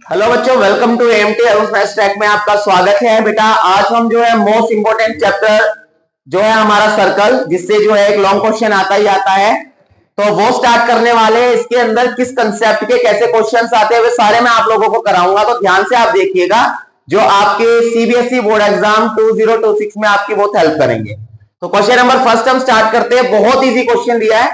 Hello बच्चों, welcome to AMT maths track में आपका स्वागत है। बेटा आज हम जो है मोस्ट इंपोर्टेंट चैप्टर जो है हमारा सर्कल, जिससे जो है एक लॉन्ग क्वेश्चन आता ही आता है, तो वो स्टार्ट करने वाले हैं। इसके अंदर किस कंसेप्ट के कैसे क्वेश्चंस आते हैं वे सारे मैं आप लोगों को कराऊंगा, तो ध्यान से आप देखिएगा। जो आपके सीबीएसई बोर्ड एग्जाम 2026 में आपकी बहुत हेल्प करेंगे। तो क्वेश्चन नंबर फर्स्ट हम स्टार्ट करते हैं। बहुत इजी क्वेश्चन दिया है,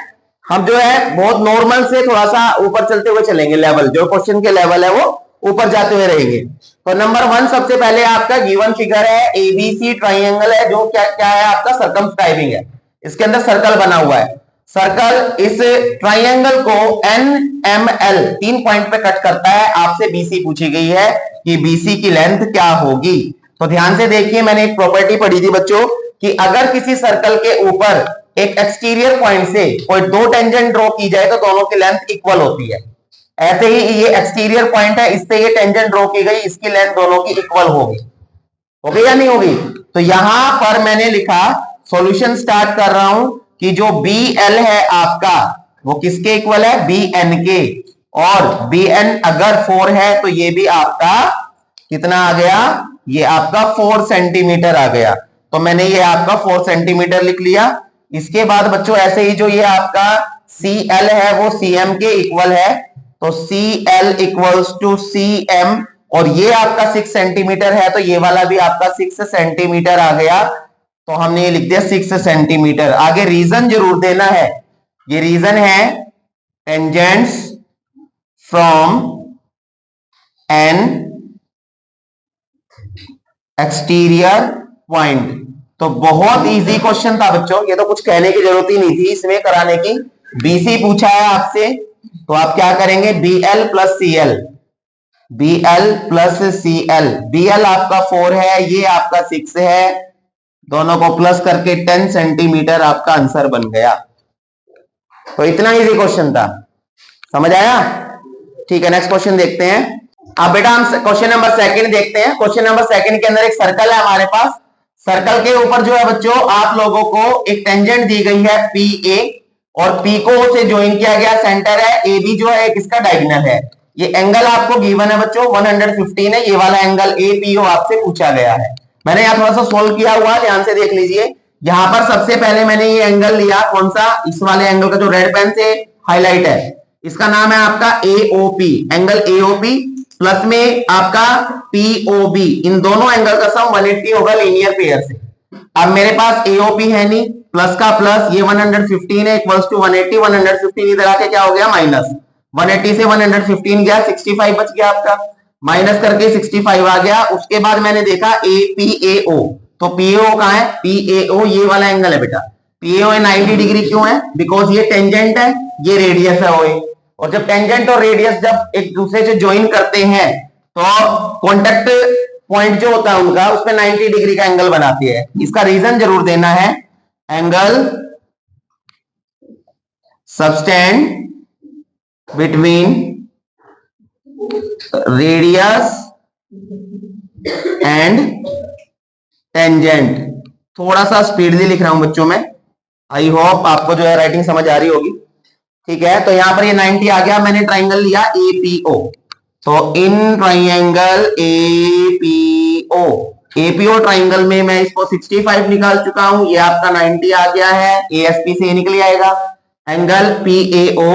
हम जो है बहुत नॉर्मल से थोड़ा सा ऊपर चलते हुए चलेंगे। लेवल जो क्वेश्चन के लेवल है वो ऊपर जाते हुए रहेंगे। तो नंबर 1 सबसे पहले आपका गिवन फिगर है, एबीसी ट्राइंगल है, जो क्या क्या है आपका सर्कमस्क्राइबिंग है। इसके अंदर सर्कल बना हुआ है। सर्कल इस ट्राइंगल को एनएमएल 3 पॉइंट पे कट करता है। आपसे बीसी पूछी गई है कि बीसी की लेंथ क्या होगी। तो ध्यान से देखिए, मैंने एक प्रॉपर्टी पढ़ी थी बच्चों कि अगर किसी सर्कल के ऊपर एक एक्सटीरियर पॉइंट से कोई दो टेंजेंट ड्रॉ की जाए तो दोनों की लेंथ इक्वल होती है। ऐसे ही ये एक्सटीरियर पॉइंट है, इससे ये टेंजेंट ड्रॉ की गई, इसकी लेंथ दोनों की इक्वल होगी या नहीं होगी। तो यहां पर मैंने लिखा, सॉल्यूशन स्टार्ट कर रहा हूं कि जो बी एल है आपका वो किसके इक्वल है, बी एन के। और बी एन अगर 4 है तो ये भी आपका कितना आ गया, ये आपका 4 सेंटीमीटर आ गया। तो मैंने ये आपका 4 सेंटीमीटर लिख लिया। इसके बाद बच्चों ऐसे ही जो ये आपका सी एल है वो सी एम के इक्वल है, तो C L equals to C M. और ये आपका 6 सेंटीमीटर है, तो ये वाला भी आपका 6 सेंटीमीटर आ गया। तो हमने ये लिख दिया 6 सेंटीमीटर। आगे रीजन जरूर देना है। ये रीजन है tangents from an exterior point. तो बहुत इजी क्वेश्चन था बच्चों, ये तो कुछ कहने की जरूरत ही नहीं थी इसमें कराने की। बीसी पूछा है आपसे, तो आप क्या करेंगे, B L plus C L, B L plus C L. B L आपका 4 है, ये आपका 6 है, दोनों को प्लस करके 10 सेंटीमीटर आपका आंसर बन गया। तो इतना इजी क्वेश्चन था, समझ आया। ठीक है, नेक्स्ट क्वेश्चन देखते हैं। अब बेटा हम क्वेश्चन नंबर सेकंड देखते हैं। क्वेश्चन नंबर सेकंड के अंदर एक सर्कल है हमारे पास। सर्कल के ऊपर जो है बच्चों आप लोगों को एक टेंजेंट दी गई है पी ए, और पी को से ज्वाइन किया गया सेंटर है, ए बी जो है किसका डायगोनल है। ये एंगल आपको गिवन है बच्चों 115 है, ये वाला एंगल ए पी ओ आपसे पूछा गया है। मैंने यहाँ थोड़ा सा सोल्व किया हुआ, ध्यान से देख लीजिए। यहाँ पर सबसे पहले मैंने ये एंगल लिया, कौन सा, इस वाले एंगल का जो रेड पेन से हाईलाइट है, इसका नाम है आपका एओपी, एंगल एओपी प्लस में आपका पीओबी। इन दोनों एंगल का सम 180 होगा लीनियर पेयर से। अब मेरे पास एओपी है नहीं, प्लस का प्लस, ये 115 है इक्वल्स टू 180, 115 इधर आके क्या हो गया माइनस, 180 से 115 गया, 65 बच गया आपका, माइनस करके 65 आ गया। उसके बाद मैंने देखा एपीएओ, तो पीएओ कहां है, पीएओ ये वाला एंगल है बेटा। पीएओ 90 डिग्री क्यों है, बिकॉज ये टेंजेंट है, ये रेडियस है ओए। और जब टेंजेंट और रेडियस जब एक दूसरे से ज्वाइन करते हैं तो कॉन्टेक्ट पॉइंट जो होता है उनका, उसमें 90 डिग्री का एंगल बनाती है। इसका रीजन जरूर देना है, angle subtended between radius and tangent. थोड़ा सा स्पीडली लिख रहा हूं बच्चों में, आई होप आपको जो है राइटिंग समझ आ रही होगी। ठीक है, तो यहां पर ये 90 आ गया। मैंने ट्राइंगल लिया एपीओ, तो in triangle APO, APO triangle में मैं इसको 65 निकाल चुका हूं, ये आपका 90 आ गया है, एएसपी से निकल आएगा। एंगल पीएओ,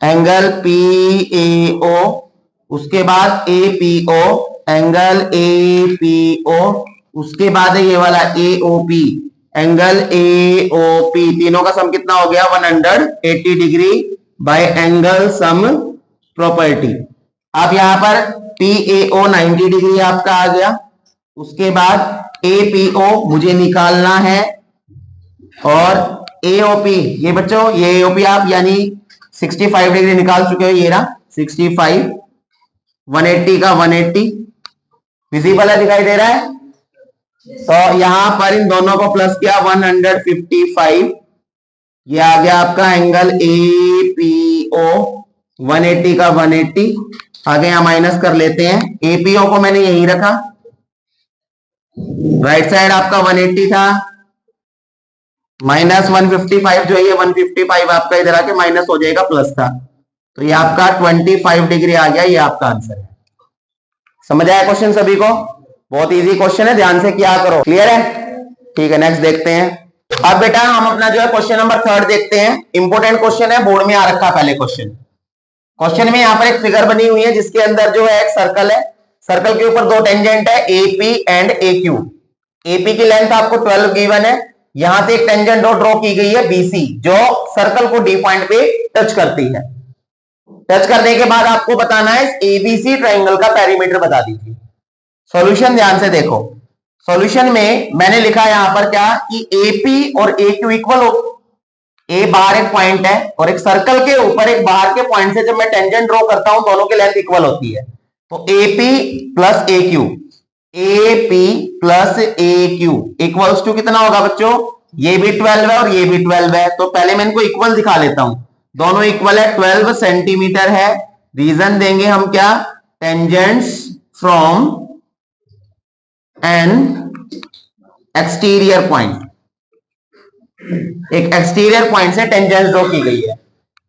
एंगल पीएओ, उसके बाद एपीओ, एंगल एपीओ, उसके बाद ये वाला एओपी, एंगल एओपी। तीनों का सम कितना हो गया, 180 degree by angle sum property. अब यहां पर पीएओ 90 डिग्री आपका आ गया। उसके बाद एपीओ मुझे निकालना है, और एओपी, ये बच्चों ये एओपी आप यानी 65 डिग्री निकाल चुके हो, ये रहा 65, 180 का 180 विजिबल है, दिखाई दे रहा है। तो यहां पर इन दोनों को प्लस किया 155, ये आ गया आपका एंगल एपीओ 180 का 180। आगे यहां माइनस कर लेते हैं, एपीओ को मैंने यहीं रखा, राइट साइड आपका 180 था, माइनस 155 जो है ये 155 आपका इधर आके माइनस हो जाएगा, प्लस था, तो ये आपका 25 डिग्री आ गया, ये आपका आंसर है। समझ आया क्वेश्चन सभी को? बहुत इजी क्वेश्चन है, ध्यान से किया करो। क्लियर है? ठीक है, नेक्स्ट देखते हैं। अब बेटा हम अपना जो है क्वेश्चन नंबर 3 देखते हैं। इंपोर्टेंट क्वेश्चन है, बोर्ड में आ रखा पहले क्वेश्चन में यहाँ पर एक फिगर बनी हुई है जिसके अंदर जो है एक सर्कल है। सर्कल के ऊपर दो टेंजेंट है, एपी एंड एक्यू। एपी की लेंथ आपको 12 गिवन है। यहां से एक टेंजेंट ड्रॉ की गई है बीसी, जो सर्कल को डी पॉइंट पे टच करती है। टच करने के बाद आपको बताना है एबीसी ट्राइंगल का पेरीमीटर बता दीजिए। सॉल्यूशन ध्यान से देखो। सॉल्यूशन में मैंने लिखा है यहां पर क्या कि एपी और एक्यू इक्वल हो। ए बाहर एक पॉइंट है और एक सर्कल के ऊपर एक बाहर के पॉइंट से जब मैं टेंजेंट ड्रॉ करता हूं दोनों की लेंथ इक्वल होती है। तो AP plus AQ, AP plus AQ equals to कितना होगा बच्चों? ये भी 12 है और ये भी 12 है। तो पहले मैं इनको इक्वल दिखा लेता हूं। दोनों इक्वल है, 12 सेंटीमीटर है। रीजन देंगे हम क्या? Tangents from an exterior point. एक एक्सटीरियर पॉइंट से टेंजेंट ड्रॉ की गई है।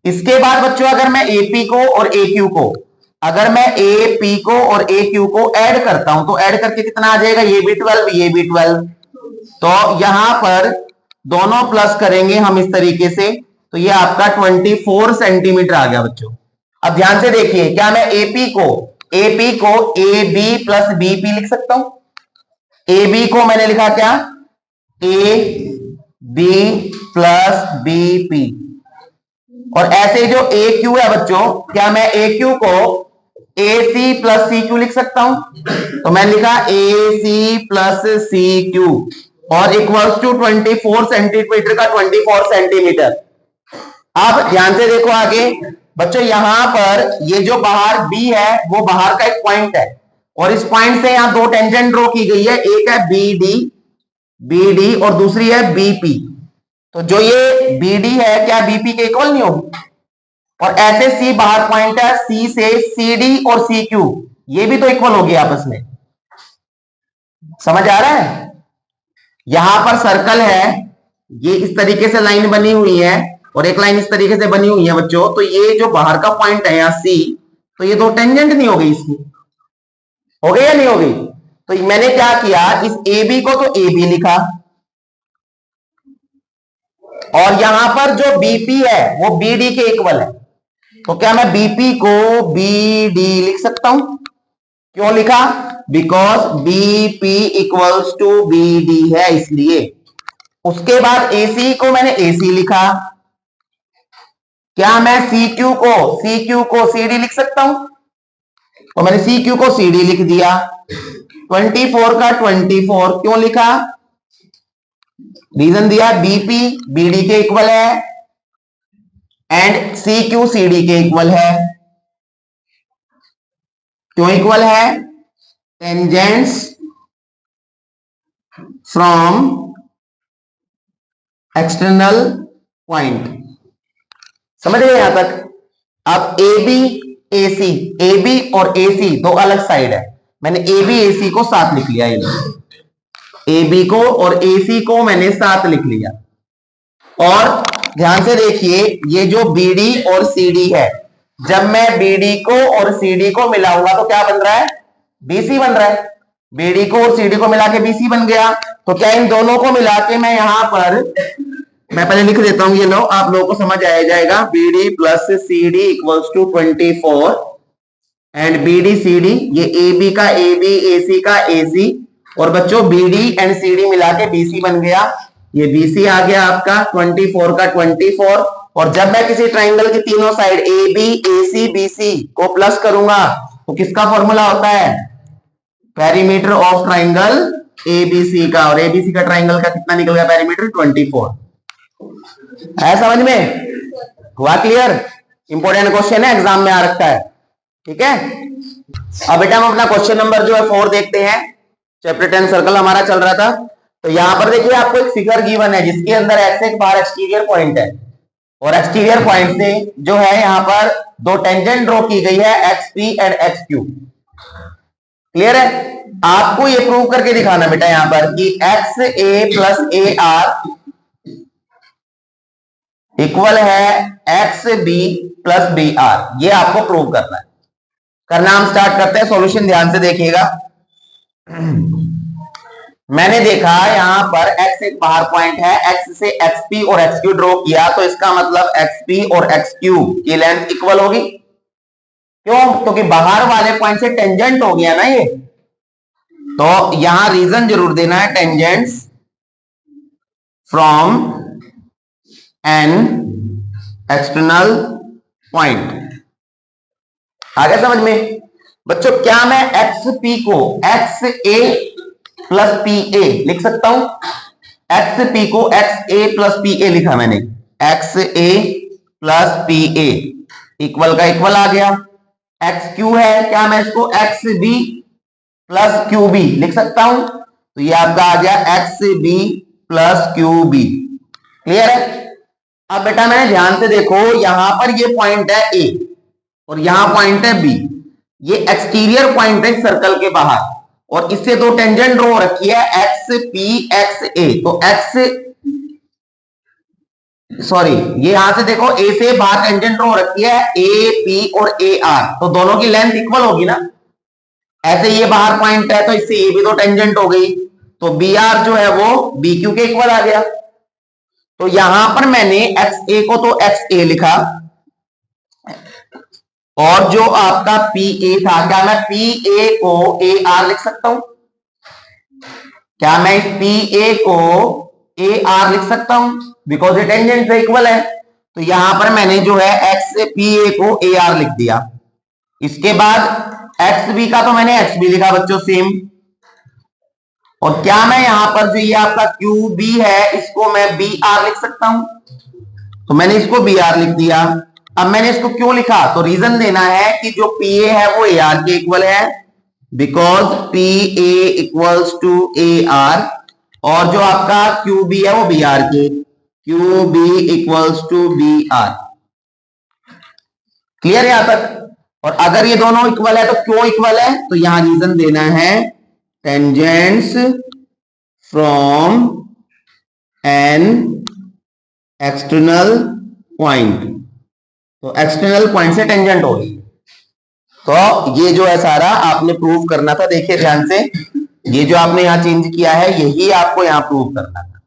इसके बाद बच्चों अगर मैं एपी को और एक्यू को, अगर मैं एपी को और एक्यू को ऐड करता हूं तो ऐड करके कितना आ जाएगा? ये भी 12, ये भी 12। तो यहां पर दोनों प्लस करेंगे हम इस तरीके से, तो ये आपका 24 सेंटीमीटर आ गया बच्चों। अब ध्यान से देखिए, क्या मैं एपी को ए बी प्लस बीपी लिख सकता हूं? ए बी को मैंने लिखा क्या? A B plus BP. और ऐसे जो ए क्यू है बच्चों, क्या मैं ए क्यू को ए सी प्लस सी क्यू लिख सकता हूं? तो मैंने लिखा ए सी प्लस सी क्यू और इक्वल्स टू 24 सेंटीमीटर का 24 सेंटीमीटर। अब ध्यान से देखो आगे बच्चों, यहां पर ये जो बाहर बी है वो बाहर का एक पॉइंट है और इस पॉइंट से यहां दो टेंजेंट ड्रॉ की गई है। एक है बीडी और दूसरी है बीपी। तो जो ये बीडी है क्या बीपी के इक्वल नहीं होगी? और ऐसे सी बाहर पॉइंट है, सी से सीडी और सी क्यू ये भी तो इक्वल होगी आपस में। समझ आ रहा है? यहां पर सर्कल है, ये इस तरीके से लाइन बनी हुई है और एक लाइन इस तरीके से बनी हुई है बच्चों। तो ये जो बाहर का पॉइंट है यहां सी, तो ये दो टेंजेंट नहीं हो गई इसकी? हो गई या नहीं हो गई? तो मैंने क्या किया, इस ए बी को तो ए बी लिखा और यहां पर जो बीपी है वो बीडी के इक्वल है। तो क्या मैं बीपी को बीडी लिख सकता हूं? क्यों लिखा? Because BP equals to BD है, इसलिए। उसके बाद एसी को मैंने एसी लिखा। क्या मैं सीक्यू को सीडी लिख सकता हूं? तो मैंने सीक्यू को सीडी लिख दिया। 24 का 24 क्यों लिखा? रीजन दिया, बीपी बीडी के इक्वल है एंड सीक्यू सीडी के इक्वल है। क्यों इक्वल है? Tangents from external point. समझ गए यहां तक? अब ए बी और एसी दो अलग साइड है। मैंने ए बी एसी को साथ लिख लिया। ए बी को और एसी को मैंने साथ लिख लिया। और ध्यान से देखिए, ये जो बीडी और सीडी है, जब मैं बीडी को और सीडी को मिलाऊंगा तो क्या बन रहा है? बीसी बन रहा है। बीडी को और सीडी को मिला के बीसी बन गया। तो क्या इन दोनों को मिला के मैं यहां पर, मैं पहले लिख देता हूं, ये लो आप लोगों को समझ आ जाएगा। BD plus CD equals to 24 and BD CD, ये ए बी का ए बी, एसी का एसी, और बच्चों बीडी एंड सीडी मिला के बीसी बन गया। ये बीसी आ गया आपका 24 का 24। और जब मैं किसी ट्राइंगल की तीनों side A B AC BC को प्लस करूंगा तो किसका फॉर्मूला होता है? पेरीमीटर ऑफ ट्राइंगल एबीसी का। और एबीसी का ट्राइंगल का कितना निकल गया पेरीमीटर? 24 है। समझ में हुआ? क्लियर? इंपॉर्टेंट क्वेश्चन है, एग्जाम में आ रखा है। ठीक है, अब बेटा हम अपना क्वेश्चन नंबर जो है 4 देखते हैं। चैप्टर 10 सर्कल हमारा चल रहा था। तो यहां पर देखिए आपको एक फिगर गिवन है जिसके अंदर एक्स एक बाहर एक्सटीरियर पॉइंट है और एक्सटीरियर पॉइंट से जो है यहां पर दो टेंजेंट ड्रॉ की गई है, x P and x Q. Clear है? आपको ये प्रूव करके दिखाना बेटा यहां पर कि X A plus A R equal है X B plus B R. ये आपको प्रूव करना है। करना हम स्टार्ट करते हैं। सॉल्यूशन ध्यान से देखिएगा। मैंने देखा यहां पर x एक बाहर पॉइंट है, x से xp और xq ड्रॉ किया, तो इसका मतलब xp और xq की लेंथ इक्वल होगी। क्यों? क्योंकि बाहर वाले पॉइंट से टेंजेंट हो गया ना ये, तो यहां रीजन जरूर देना है, tangents from an external point. आगे समझ में बच्चों? क्या मैं xp को xa प्लस pa लिख सकता हूं? xp को xa प्लस pa लिखा मैंने, xa प्लस pa इक्वल का इक्वल आ गया। xq है, क्या मैं इसको xb प्लस qb लिख सकता हूं? तो ये आपका आ गया xb प्लस qb। क्लियर है? अब बेटा मैंने ध्यान से देखो, यहां पर ये पॉइंट है a और यहां पॉइंट है b, ये एक्सटीरियर पॉइंट है सर्कल के बाहर, और इससे दो टेंजेंट ड्रॉ रखी है xp xa, तो ये यहां से देखो a से बाहर टेंजेंट ड्रॉ रखी है AP और AR, तो दोनों की लेंथ इक्वल होगी ना। ऐसे ये बाहर पॉइंट है तो इससे ये भी तो टेंजेंट हो गई, तो BR जो है वो BQ के इक्वल आ गया। तो यहां पर मैंने XA को तो XA लिखा, और जो आपका PA था, क्या मैं PA को AR लिख सकता हूं? क्या मैं इस PA को AR लिख सकता हूं? बिकॉज ये टेंजेंट से इक्वल है, तो यहां पर मैंने जो है PA को AR लिख दिया। इसके बाद XB का तो मैंने XB लिखा बच्चों सेम, और क्या मैं यहां पर जो ये आपका QB है इसको मैं BR लिख सकता हूं? तो मैंने इसको BR लिख दिया। अब मैंने इसको क्यों लिखा? तो रीजन देना है कि जो PA है वो AR के इक्वल है, because PA equals to AR, और जो आपका QB है वो BR के, QB equals to BR। Clear है यहां तक? और अगर ये दोनों इक्वल है तो क्यों इक्वल है? तो यहां रीजन देना है, tangents from an external point, तो एक्सटर्नल पॉइंट से टेंजेंट होगी। तो ये जो है सारा आपने प्रूव करना था। देखिए ध्यान से, ये जो आपने यहां चेंज किया है यही आपको यहां प्रूव करना था।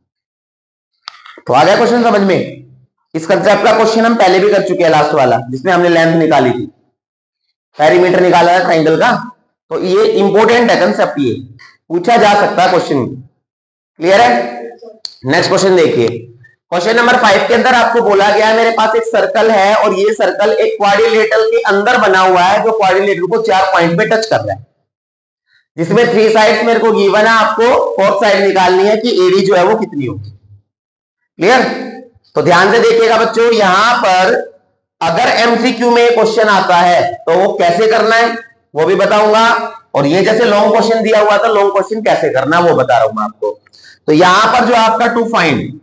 तो आ गया क्वेश्चन समझ में? इस कंसेप्ट का क्वेश्चन हम पहले भी कर चुके हैं, लास्ट वाला जिसमें हमने लेंथ निकाली थी, पेरीमीटर निकाला है ट्राइंगल का। तो ये इंपॉर्टेंट है कंसेप्ट, ये पूछा जा सकता है क्वेश्चन। क्लियर है? नेक्स्ट क्वेश्चन देखिए। क्वेश्चन नंबर 5 के अंदर आपको बोला गया है, मेरे पास एक सर्कल है और ये सर्कल एक क्वाड्रिलेटरल के अंदर बना हुआ है, जो क्वाड्रिलेटरल को 4 पॉइंट पे टच कर रहा है, जिसमें 3 साइड्स मेरे को गिवन है। आपको 4th साइड निकालनी है कि एडी जो है वो कितनी होगी। क्लियर? तो ध्यान से देखिएगा बच्चों, यहां पर अगर एमसीक्यू में क्वेश्चन आता है तो वो कैसे करना है वो भी बताऊंगा, और ये जैसे लॉन्ग क्वेश्चन दिया हुआ था, लॉन्ग क्वेश्चन कैसे करना है वो बता रहा हूं मैं आपको। तो यहां पर जो आपका टू फाइंड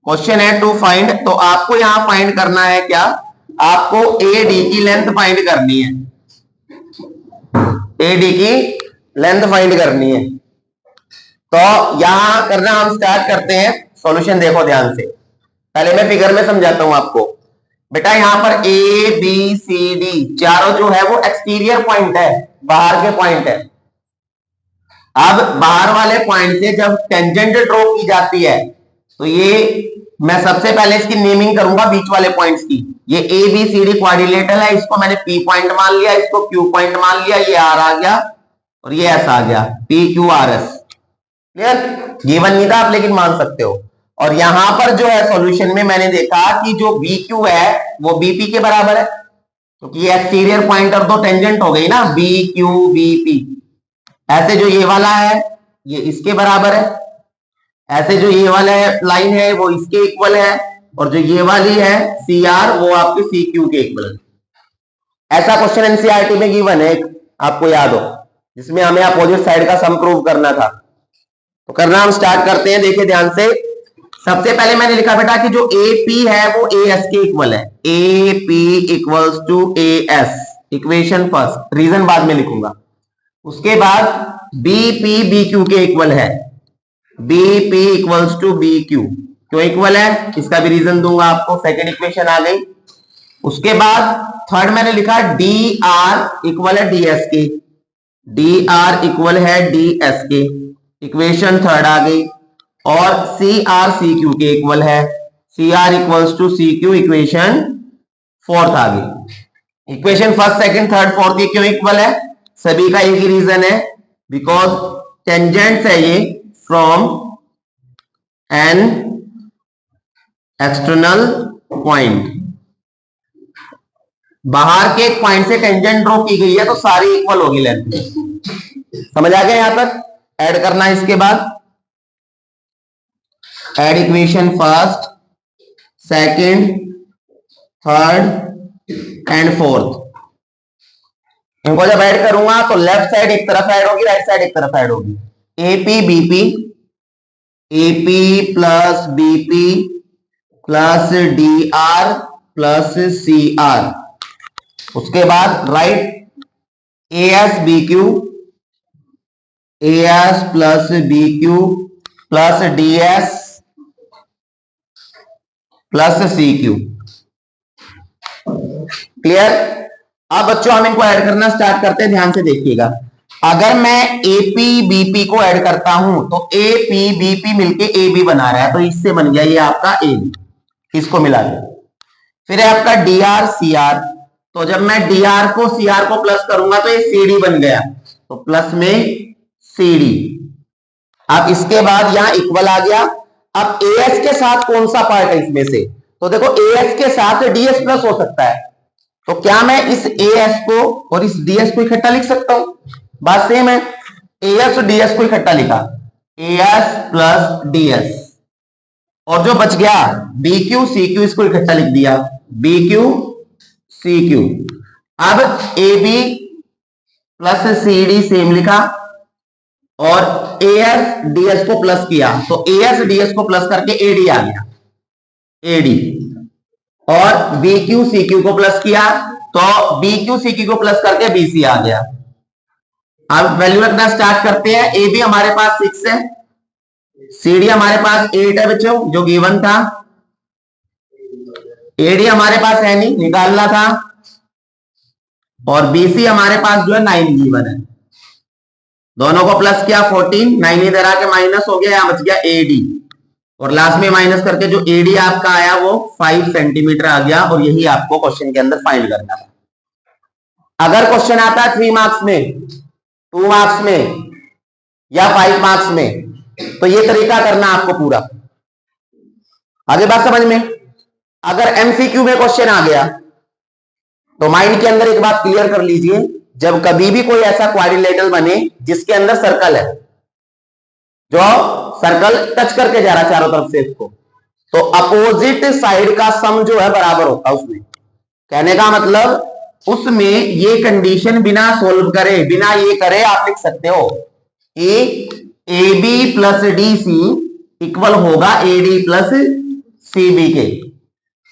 क्वेश्चन है, टू फाइंड, तो आपको यहां फाइंड करना है क्या? आपको एडी की लेंथ फाइंड करनी है, एडी की लेंथ फाइंड करनी है। तो यहां करना हम स्टार्ट करते हैं। सॉल्यूशन देखो ध्यान से, पहले मैं फिगर में समझाता हूं आपको। बेटा यहां पर ए बी सी डी चारों जो है वो एक्सटीरियर पॉइंट है, बाहर के पॉइंट है। अब बाहर वाले पॉइंट से जब टेंजेंट ड्रॉ की जाती है तो ये मैं सबसे पहले इसकी नेमिंग करूंगा बीच वाले पॉइंट्स की। ये A B C D quadrilateral है, इसको मैंने P पॉइंट मान लिया, इसको Q पॉइंट मान लिया, ये R आ गया और ये S आ गया, PQRS। क्लियर? गिवन नहीं था आप लेकिन मान सकते हो। और यहां पर जो है सॉल्यूशन में मैंने देखा कि जो BQ है वो BP के बराबर है, क्योंकि ये एक्सटीरियर पॉइंट और दो टेंजेंट हो गई ना, BQ BP। ऐसे जो ये वाला है ये इसके बराबर है, ऐसे जो ये वाला लाइन है वो इसके इक्वल है, और जो ये वाली है CR वो आपके CQ के इक्वल है। ऐसा क्वेश्चन एनसीईआरटी में गिवन है, आपको याद हो, जिसमें हमें अपोजिट साइड का सम प्रूव करना था। तो करना हम स्टार्ट करते हैं। देखिए ध्यान से, सबसे पहले मैंने लिखा बेटा कि जो AP है वो AS के इक्वल है, AP equals to AS, equation first, reason बाद में लिखूंगा। उसके बाद BP BQ के इक्वल है, BP इक्वल्स टू BQ, क्यों इक्वल है इसका भी रीजन दूंगा आपको, सेकेंड इक्वेशन आ गई। उसके बाद थर्ड मैंने लिखा डी आर इक्वल है डी एस के, डी आर इक्वल है डी एस के, इक्वेशन थर्ड आ गई। और सी आर सी क्यू के इक्वल है, C R equals to C Q, equation fourth आ गई। Equation first second third fourth ये क्यों इक्वल है? सभी का एक ही रीजन है, बिकॉज टेंजेंट्स है ये फ्रॉम एन एक्सटर्नल पॉइंट, बाहर के एक पॉइंट से टेंजेंट ड्रॉ की गई है तो सारी इक्वल होगी लेंथ। समझ आ गया यहां तक? ऐड करना है इसके बाद, add equation first second third and fourth. इनको जब ऐड करूंगा तो लेफ्ट साइड एक तरफ ऐड होगी, राइट साइड एक तरफ ऐड होगी। AP BP, AP plus BP plus D R plus C R. उसके बाद right A S B Q, A S plus B Q plus D S plus C Q. Clear? अब बच्चों हम इनको add करना स्टार्ट करते हैं, ध्यान से देखिएगा। अगर मैं एपी बीपी को ऐड करता हूं तो एपी बीपी मिलके ए बी बना रहा है, तो इससे बन गया ये आपका ए बी, इसको मिला दे। फिर है आपका डी आर सी आर, तो जब मैं डी आर को सी आर को प्लस करूंगा तो ये सी डी बन गया, तो प्लस में सी डी। अब इसके बाद यहां इक्वल आ गया। अब ए एस के साथ कौन सा पार्ट है इसमें से? तो देखो ए एस के साथ डी एस प्लस हो सकता है, तो क्या मैं इस ए एस को और इस डी एस को इकट्ठा लिख सकता हूं? बात सेम है, ए एस और डी एस को इकट्ठा लिखा, ए एस प्लस डी एस, और जो बच गया बी क्यू सी क्यू, इसको इकट्ठा लिख दिया, बी क्यू सी क्यू। अब A B plus C D same लिखा, और ए एस डी एस को प्लस किया, तो ए एस डी एस को प्लस करके ए डी आ गया, ए डी। और बी क्यू सी क्यू को प्लस किया तो बी क्यू सी क्यू को प्लस करके बी सी आ गया। अब वैल्यू रखना स्टार्ट करते हैं। ए बी हमारे पास 6 है, सी डी हमारे पास 8 है बच्चों जो गिवन था, ए डी हमारे पास है नहीं, निकालना था, और बी सी हमारे पास जो है 9 गिवन है। दोनों को प्लस किया 14, 9 इधर आके माइनस हो गया, यहां बच गया ए डी, और लास्ट में माइनस करके जो एडी आपका आया वो 5 सेंटीमीटर आ गया, और यही आपको क्वेश्चन के अंदर फाइंड करना था। अगर क्वेश्चन आता है 3 मार्क्स में, 2 मार्क्स में या 5 मार्क्स में, तो ये तरीका करना आपको पूरा। आगे बात समझ में? अगर एमसीक्यू में क्वेश्चन आ गया तो माइंड के अंदर एक बात क्लियर कर लीजिए, जब कभी भी कोई ऐसा क्वाड्रिलेटरल बने जिसके अंदर सर्कल है, जो सर्कल टच करके जा रहा चारों तरफ से इसको, तो अपोजिट साइड का सम जो है बराबर होता है उसमें। कहने का मतलब उसमें ये कंडीशन बिना सोल्व करे, बिना ये करे, आप लिख सकते हो कि A B plus D C equal होगा A D plus C B के।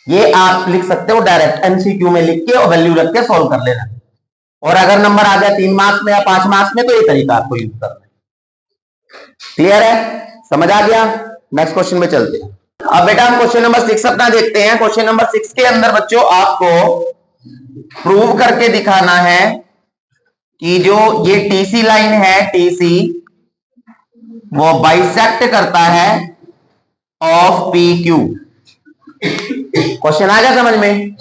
ये आप लिख सकते हो डायरेक्ट एमसीक्यू में लिख के और वैल्यू रख के सोल्व कर लेना। और अगर नंबर आ गया 3 मार्क्स में या 5 मार्क्स में, तो ये तरीका आपको यूज करना है। क्लियर है? समझ आ गया? नेक्स्ट क्वेश्चन में चलते हैं। अब बेटा हम क्वेश्चन नंबर 6 अपना देखते हैं। क्वेश्चन नंबर 6 के अंदर बच्चों आपको प्रूव करके दिखाना है कि जो ये टीसी लाइन है, टीसी वो बाइसेक्ट करता है ऑफ पी क्यू। क्वेश्चन आ गया समझ में?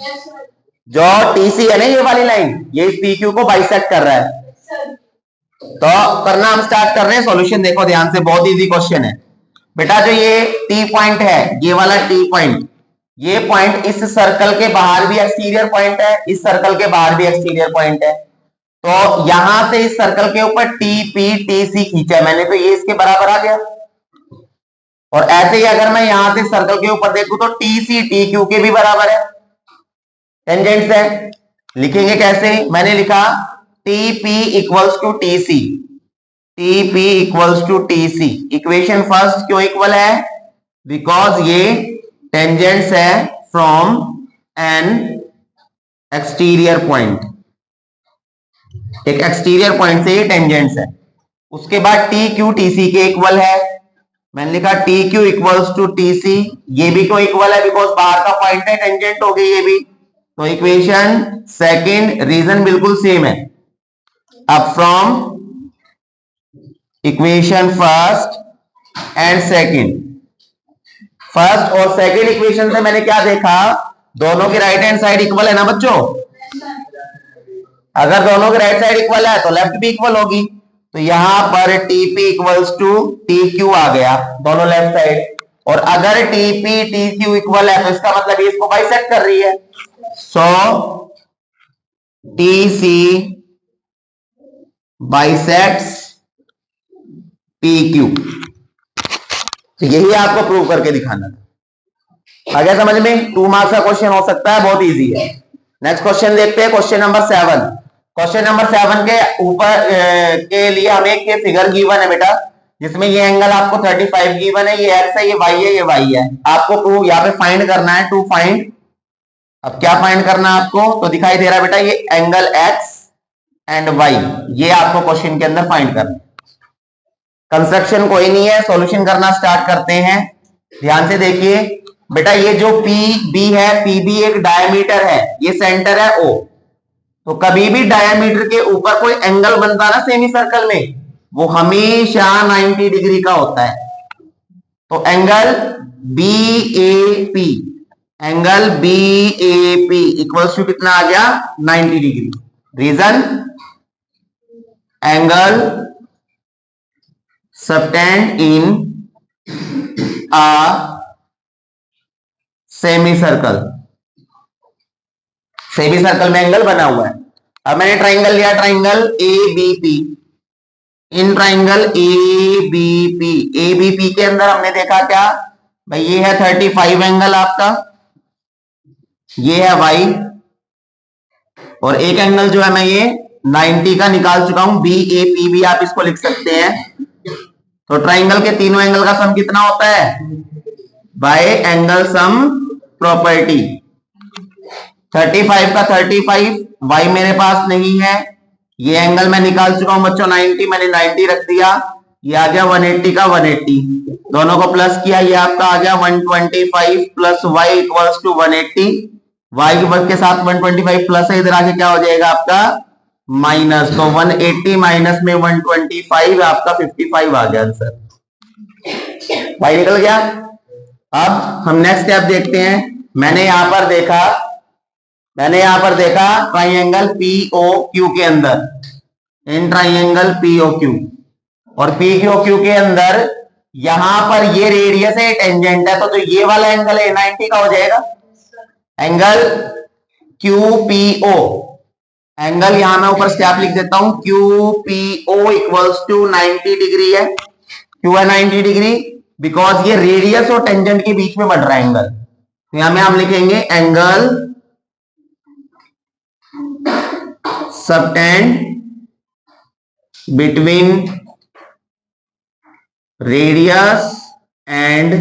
जो टीसी है ना ये वाली लाइन, ये इस पी क्यू को बाइसेक्ट कर रहा है। तो करना हम स्टार्ट कर रहे हैं। सॉल्यूशन देखो ध्यान से, बहुत इजी क्वेश्चन है बेटा। जो ये टी पॉइंट है, ये वाला टी पॉइंट, ये पॉइंट इस सर्कल के बाहर भी एक्सटीरियर पॉइंट है, इस सर्कल के बाहर भी एक्सटीरियर पॉइंट है। तो यहां से इस सर्कल के ऊपर टी पी टी सी खींचा मैंने, तो ये इसके बराबर आ गया। और ऐसे ही अगर मैं यहां से सर्कल के ऊपर देखूं तो टी सी टी क्यू के भी बराबर है, टेंजेंट्स है। लिखेंगे कैसे? मैंने लिखा T P equals to T C, T P equals to T C. Equation first क्यों इक्वल है? बिकॉज ये टेंजेंट्स है फ्रॉम एन एक्सटीरियर पॉइंट, एक एक्सटीरियर पॉइंट से ये टेंजेंट्स है। उसके बाद टी क्यू टी सी के इक्वल है, मैंने लिखा T Q equals to T C. ये भी क्यों इक्वल है? बिकॉज बाहर का पॉइंट है, टेंजेंट हो गई ये भी, तो इक्वेशन सेकंड रीजन बिल्कुल सेम है। अब from equation first and second, first और सेकंड इक्वेशन से मैंने क्या देखा, दोनों की राइट हैंड साइड इक्वल है ना बच्चों। अगर दोनों की राइट साइड इक्वल है तो लेफ्ट भी इक्वल होगी, तो यहां पर TP equals to T Q आ गया दोनों लेफ्ट साइड। और अगर टीपी टी क्यू इक्वल है तो इसका मतलब ये इसको बाइसेक्ट कर रही है। So T C bisects P Q, तो यही आपको प्रूव करके दिखाना था। आ गया समझ में? 2 मार्क्स का क्वेश्चन हो सकता है, बहुत इजी है। नेक्स्ट क्वेश्चन देखते हैं, क्वेश्चन नंबर 7। क्वेश्चन नंबर 7 के ऊपर के लिए हमें एक फिगर गिवन है बेटा, जिसमें ये एंगल आपको 35 गिवन है, ये एक्स है, ये वाई है, ये वाई है। आपको प्रूव यहाँ पे फाइंड करना है, टू फाइंड। अब क्या फाइंड करना है आपको, तो दिखाई दे रहा है बेटा ये एंगल एक्स एंड वाई, ये आपको क्वेश्चन के अंदर फाइंड करना है। कंस्ट्रक्शन कोई नहीं है, सॉल्यूशन करना स्टार्ट करते हैं। ध्यान से देखिए बेटा, ये जो पी बी है, पी बी एक डायमीटर है, ये सेंटर है ओ। तो कभी भी डायमीटर के ऊपर कोई एंगल बनता है ना सेमी सर्कल में, वो हमेशा 90 डिग्री का होता है। तो angle B A P, angle B A P equals to कितना आ गया, 90 degree. Reason, angle subtended in a semi circle, semi circle में एंगल बना हुआ है। अब मैंने ट्राइंगल लिया, triangle A B P. In triangle A B P, A B P के अंदर हमने देखा क्या भाई, ये है 35 एंगल आपका, ये है वाई, और एक एंगल जो है मैं ये 90 का निकाल चुका हूं, बी ए पी भी आप इसको लिख सकते हैं। तो ट्राइंगल के तीनों एंगल का सम कितना होता है, बाय एंगल सम प्रॉपर्टी। 35 का 35, वाई मेरे पास नहीं है, ये एंगल मैं निकाल चुका हूं बच्चों 90, मैंने 90 रख दिया। ये आ गया 180 का 180, दोनों को प्लस किया, ये आपका आ गया 125 plus Y equals to 180। Y के साथ 125 प्लस है, इधर आके क्या हो जाएगा आपका माइनस, तो 180 माइनस में 125 आपका 55 आ गया आंसर, वाई निकल गया। अब हम नेक्स्ट स्टेप देखते हैं। मैंने यहां पर देखा ट्राइंगल पीओ क्यू के अंदर, इन ट्राइंगल पीओ क्यू, और पीओ क्यू के अंदर यहां पर ये रेडियस है, टेंजेंट है, तो जो ये वाला एंगल है 90 का हो जाएगा। एंगल क्यूपीओ, एंगल यहां मैं ऊपर स्टेप लिख देता हूं, क्यूपीओ इक्वल्स टू 90 डिग्री है। क्यों है 90 डिग्री, बिकॉज ये रेडियस और टेंजेंट के बीच में बढ़ रहा है एंगल। तो यहां में हम लिखेंगे angle subtended between radius and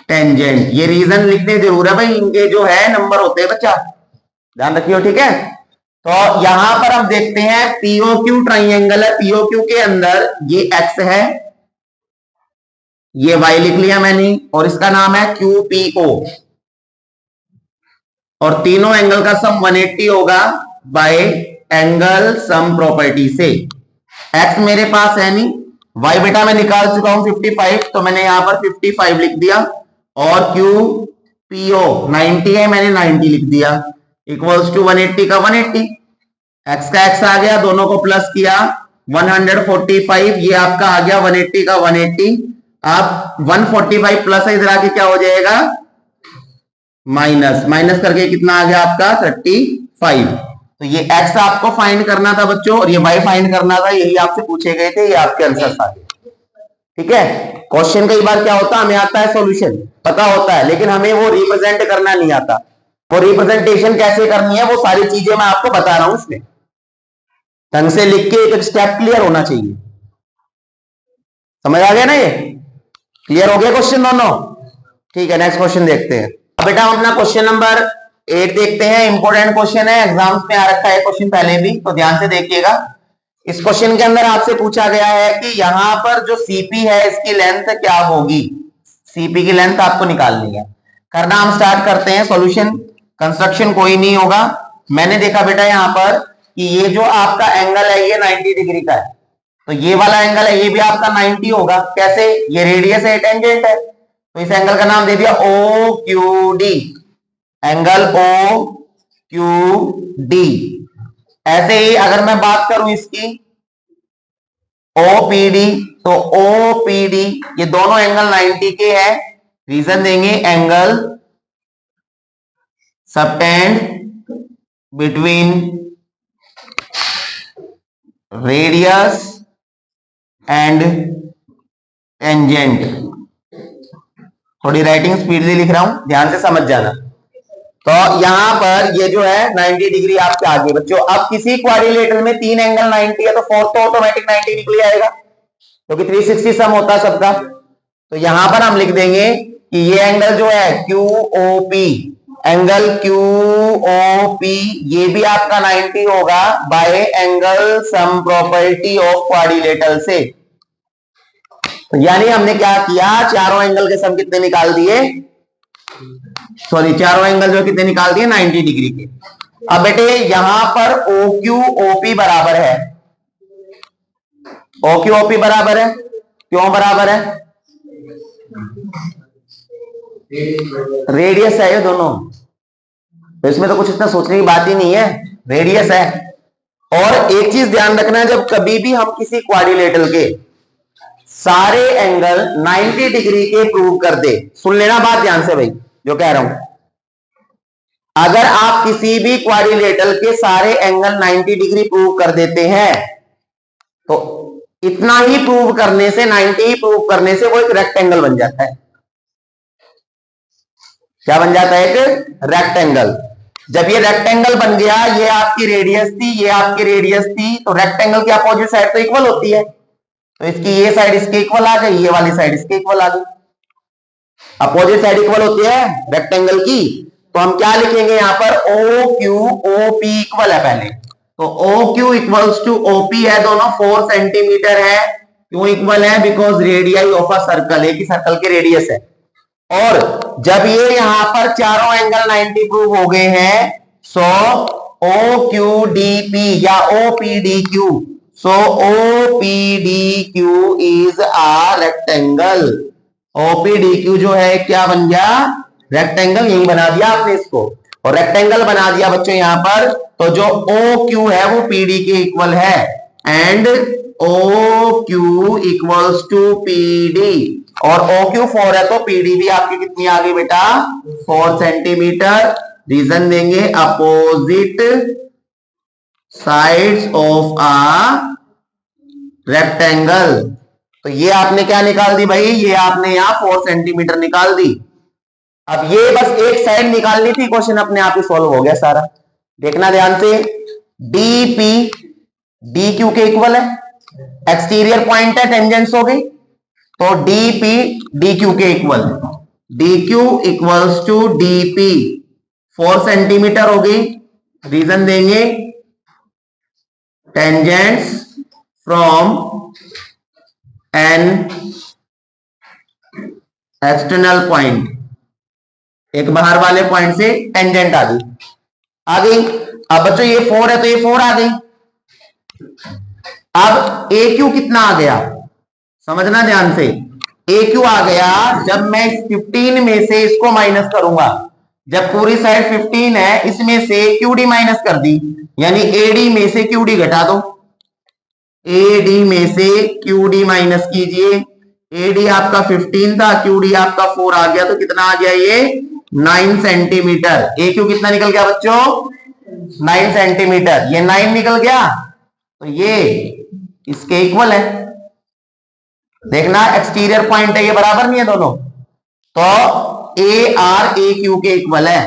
tangent. ये रीजन लिखने जरूर है भाई, इनके जो है नंबर होते हैं बच्चा, ध्यान रखियो, ठीक है। तो यहां पर हम देखते हैं पीओक्यू ट्राइंगल है, पीओक्यू के अंदर ये एक्स है, ये वाई लिख लिया मैंने, और इसका नाम है क्यूपीओ, और तीनों एंगल का सम 180 होगा बाय एंगल सम प्रॉपर्टी से। एक्स मेरे पास है नहीं, वाई बेटा मैं निकाल चुका हूं 55, तो मैंने यहां पर 55 लिख दिया, और क्यू पीओ 90 है, मैंने 90 लिख दिया, इक्वल्स टू 180 का 180, एक्स का एक्स आ गया, दोनों को प्लस किया 145, ये आपका आ गया 180 का 180। आप 145 प्लस है, इधर आके क्या हो जाएगा माइनस, माइनस करके कितना आ गया आपका 35। तो ये x आपको फाइंड करना था बच्चों, और ये y फाइंड करना था, यही आपसे पूछे गए थे, ये आपके आंसर आ गए, ठीक है। क्वेश्चन कई बार क्या होता है, हमें आता है सॉल्यूशन पता होता है, लेकिन हमें वो रिप्रेजेंट करना नहीं आता। वो रिप्रेजेंटेशन कैसे करनी है, वो सारी चीजें मैं आपको बता रहा हूं, इसमें ढंग से लिख के एक स्टेप क्लियर होना चाहिए। समझ आ गया ना, ये क्लियर हो गया क्वेश्चन दोनों, ठीक है। नेक्स्ट क्वेश्चन देखते हैं। अब बेटा हम अपना क्वेश्चन नंबर 8 देखते हैं, इंपॉर्टेंट क्वेश्चन है, एग्जाम्स में आ रखा है क्वेश्चन पहले भी, तो ध्यान से देखिएगा। इस क्वेश्चन के अंदर आपसे पूछा गया है कि यहां पर जो सीपी है इसकी लेंथ क्या होगी, सीपी की लेंथ आपको निकालनी है। करना हम स्टार्ट करते हैं, सॉल्यूशन कंस्ट्रक्शन कोई नहीं होगा। मैंने देखा बेटा यहां पर कि ये जो आपका एंगल है ये 90 डिग्री का है, तो ये वाला एंगल है ये भी आपका 90 होगा। कैसे? ये रेडियस है, टेंजेंट है, तो इस एंगल का नाम दे दिया O Q D, angle O Q D. ऐसे ही अगर मैं बात करूं इसकी ओपीडी, तो ओपीडी ये दोनों एंगल 90 के हैं। रीजन देंगे angle subtended between radius and tangent. थोड़ी राइटिंग स्पीडली लिख रहा हूं, ध्यान से समझ जाना। तो यहां पर ये जो है 90 डिग्री आपके आगे बच्चों। अब किसी क्वाड्रिलेटरल में 3 एंगल 90 है तो फोर्थ तो ऑटोमेटिक 90 निकल आएगा, क्योंकि 360 सम होता है सबका। तो यहां पर हम लिख देंगे कि ये एंगल जो है QOP, एंगल QOP ये भी आपका 90 होगा bye angle sum property of quadrilateral से। तो यानी हमने क्या किया, चारों एंगल के सम कितने निकाल दिए, सॉरी चारों एंगल जो कितने निकाल दिए 90 डिग्री के। अब बेटे यहां पर OQOP बराबर है, OQOP बराबर है, क्यों बराबर है, रेडियस है ये दोनों, तो इसमें तो कुछ इतना सोचने की बात ही नहीं है, रेडियस है। और एक चीज ध्यान रखना है, जब कभी भी हम किसी क्वाड्रिलेटरल के सारे एंगल 90 डिग्री के प्रूव कर दे, सुन लेना बात ध्यान से भाई जो कह रहा हूं, अगर आप किसी भी क्वाड्रिलेटरल के सारे एंगल 90 डिग्री प्रूव कर देते हैं तो इतना ही प्रूव करने से, 90 ही प्रूव करने से वो एक रेक्टेंगल बन जाता है। क्या बन जाता है? एक रेक्टेंगल। जब ये रेक्टेंगल बन गया, ये आपकी रेडियस थी, ये आपकी रेडियस थी, तो रेक्टेंगल की अपोजिट साइड तो इक्वल होती है, तो इसकी ये साइड इसके इक्वल आ गई, ये वाली साइड इसके इक्वल आ गई। अपोजिट साइड इक्वल होती है रेक्टेंगल की, तो हम क्या लिखेंगे यहां पर OQOP इक्वल है पहले, तो OQ इक्वल्स टू OP है, दोनों 4 सेंटीमीटर है। क्यों इक्वल है? Because radii of a circle, एक ही सर्कल के रेडियस है। और जब ये यहां पर चारों एंगल 90 प्रूव हो गए हैं, सो OQDP या OPDQ, so OPDQ is a rectangle. OPDQ जो है क्या बन गया? रेक्टेंगल। यही बना दिया आपने इसको, और रेक्टेंगल बना दिया बच्चों यहां पर, तो जो OQ है वो PD के इक्वल है, and OQ equals to PD, और OQ 4 है तो PD भी आपकी कितनी आ गई बेटा? 4 सेंटीमीटर। रीजन देंगे opposite sides of a rectangle. तो ये आपने क्या निकाल दी भाई? ये आपने यहां 4 सेंटीमीटर निकाल दी। अब ये बस एक साइड निकालनी थी, क्वेश्चन अपने आप ही सॉल्व हो गया सारा। देखना ध्यान से, DP DQ के इक्वल है, एक्सटीरियर पॉइंट है, टेंजेंट्स हो गई, तो DP DQ के equal, DQ equals to DP 4 centimetre हो गई। रीजन देंगे tangents from an external point, एक बाहर वाले पॉइंट से टेंजेंट आ गई। अब बच्चों ये 4 है तो ये 4 आ गई। अब AQ कितना आ गया, समझना ध्यान से, AQ आ गया जब मैं 15 में से इसको माइनस करूंगा, जब पूरी साइड 15 है इसमें से QD माइनस कर दी, यानी AD में से QD घटा दो, AD में से QD माइनस कीजिए। AD आपका 15 था, QD आपका 4 आ गया, तो कितना आ गया ये 9 सेंटीमीटर। AQ कितना निकल गया बच्चों? 9 सेंटीमीटर। ये 9 निकल गया तो ये इसके इक्वल है। देखना एक्सटीरियर पॉइंट है, ये बराबर नहीं है दोनों, तो AR AQ के इक्वल है,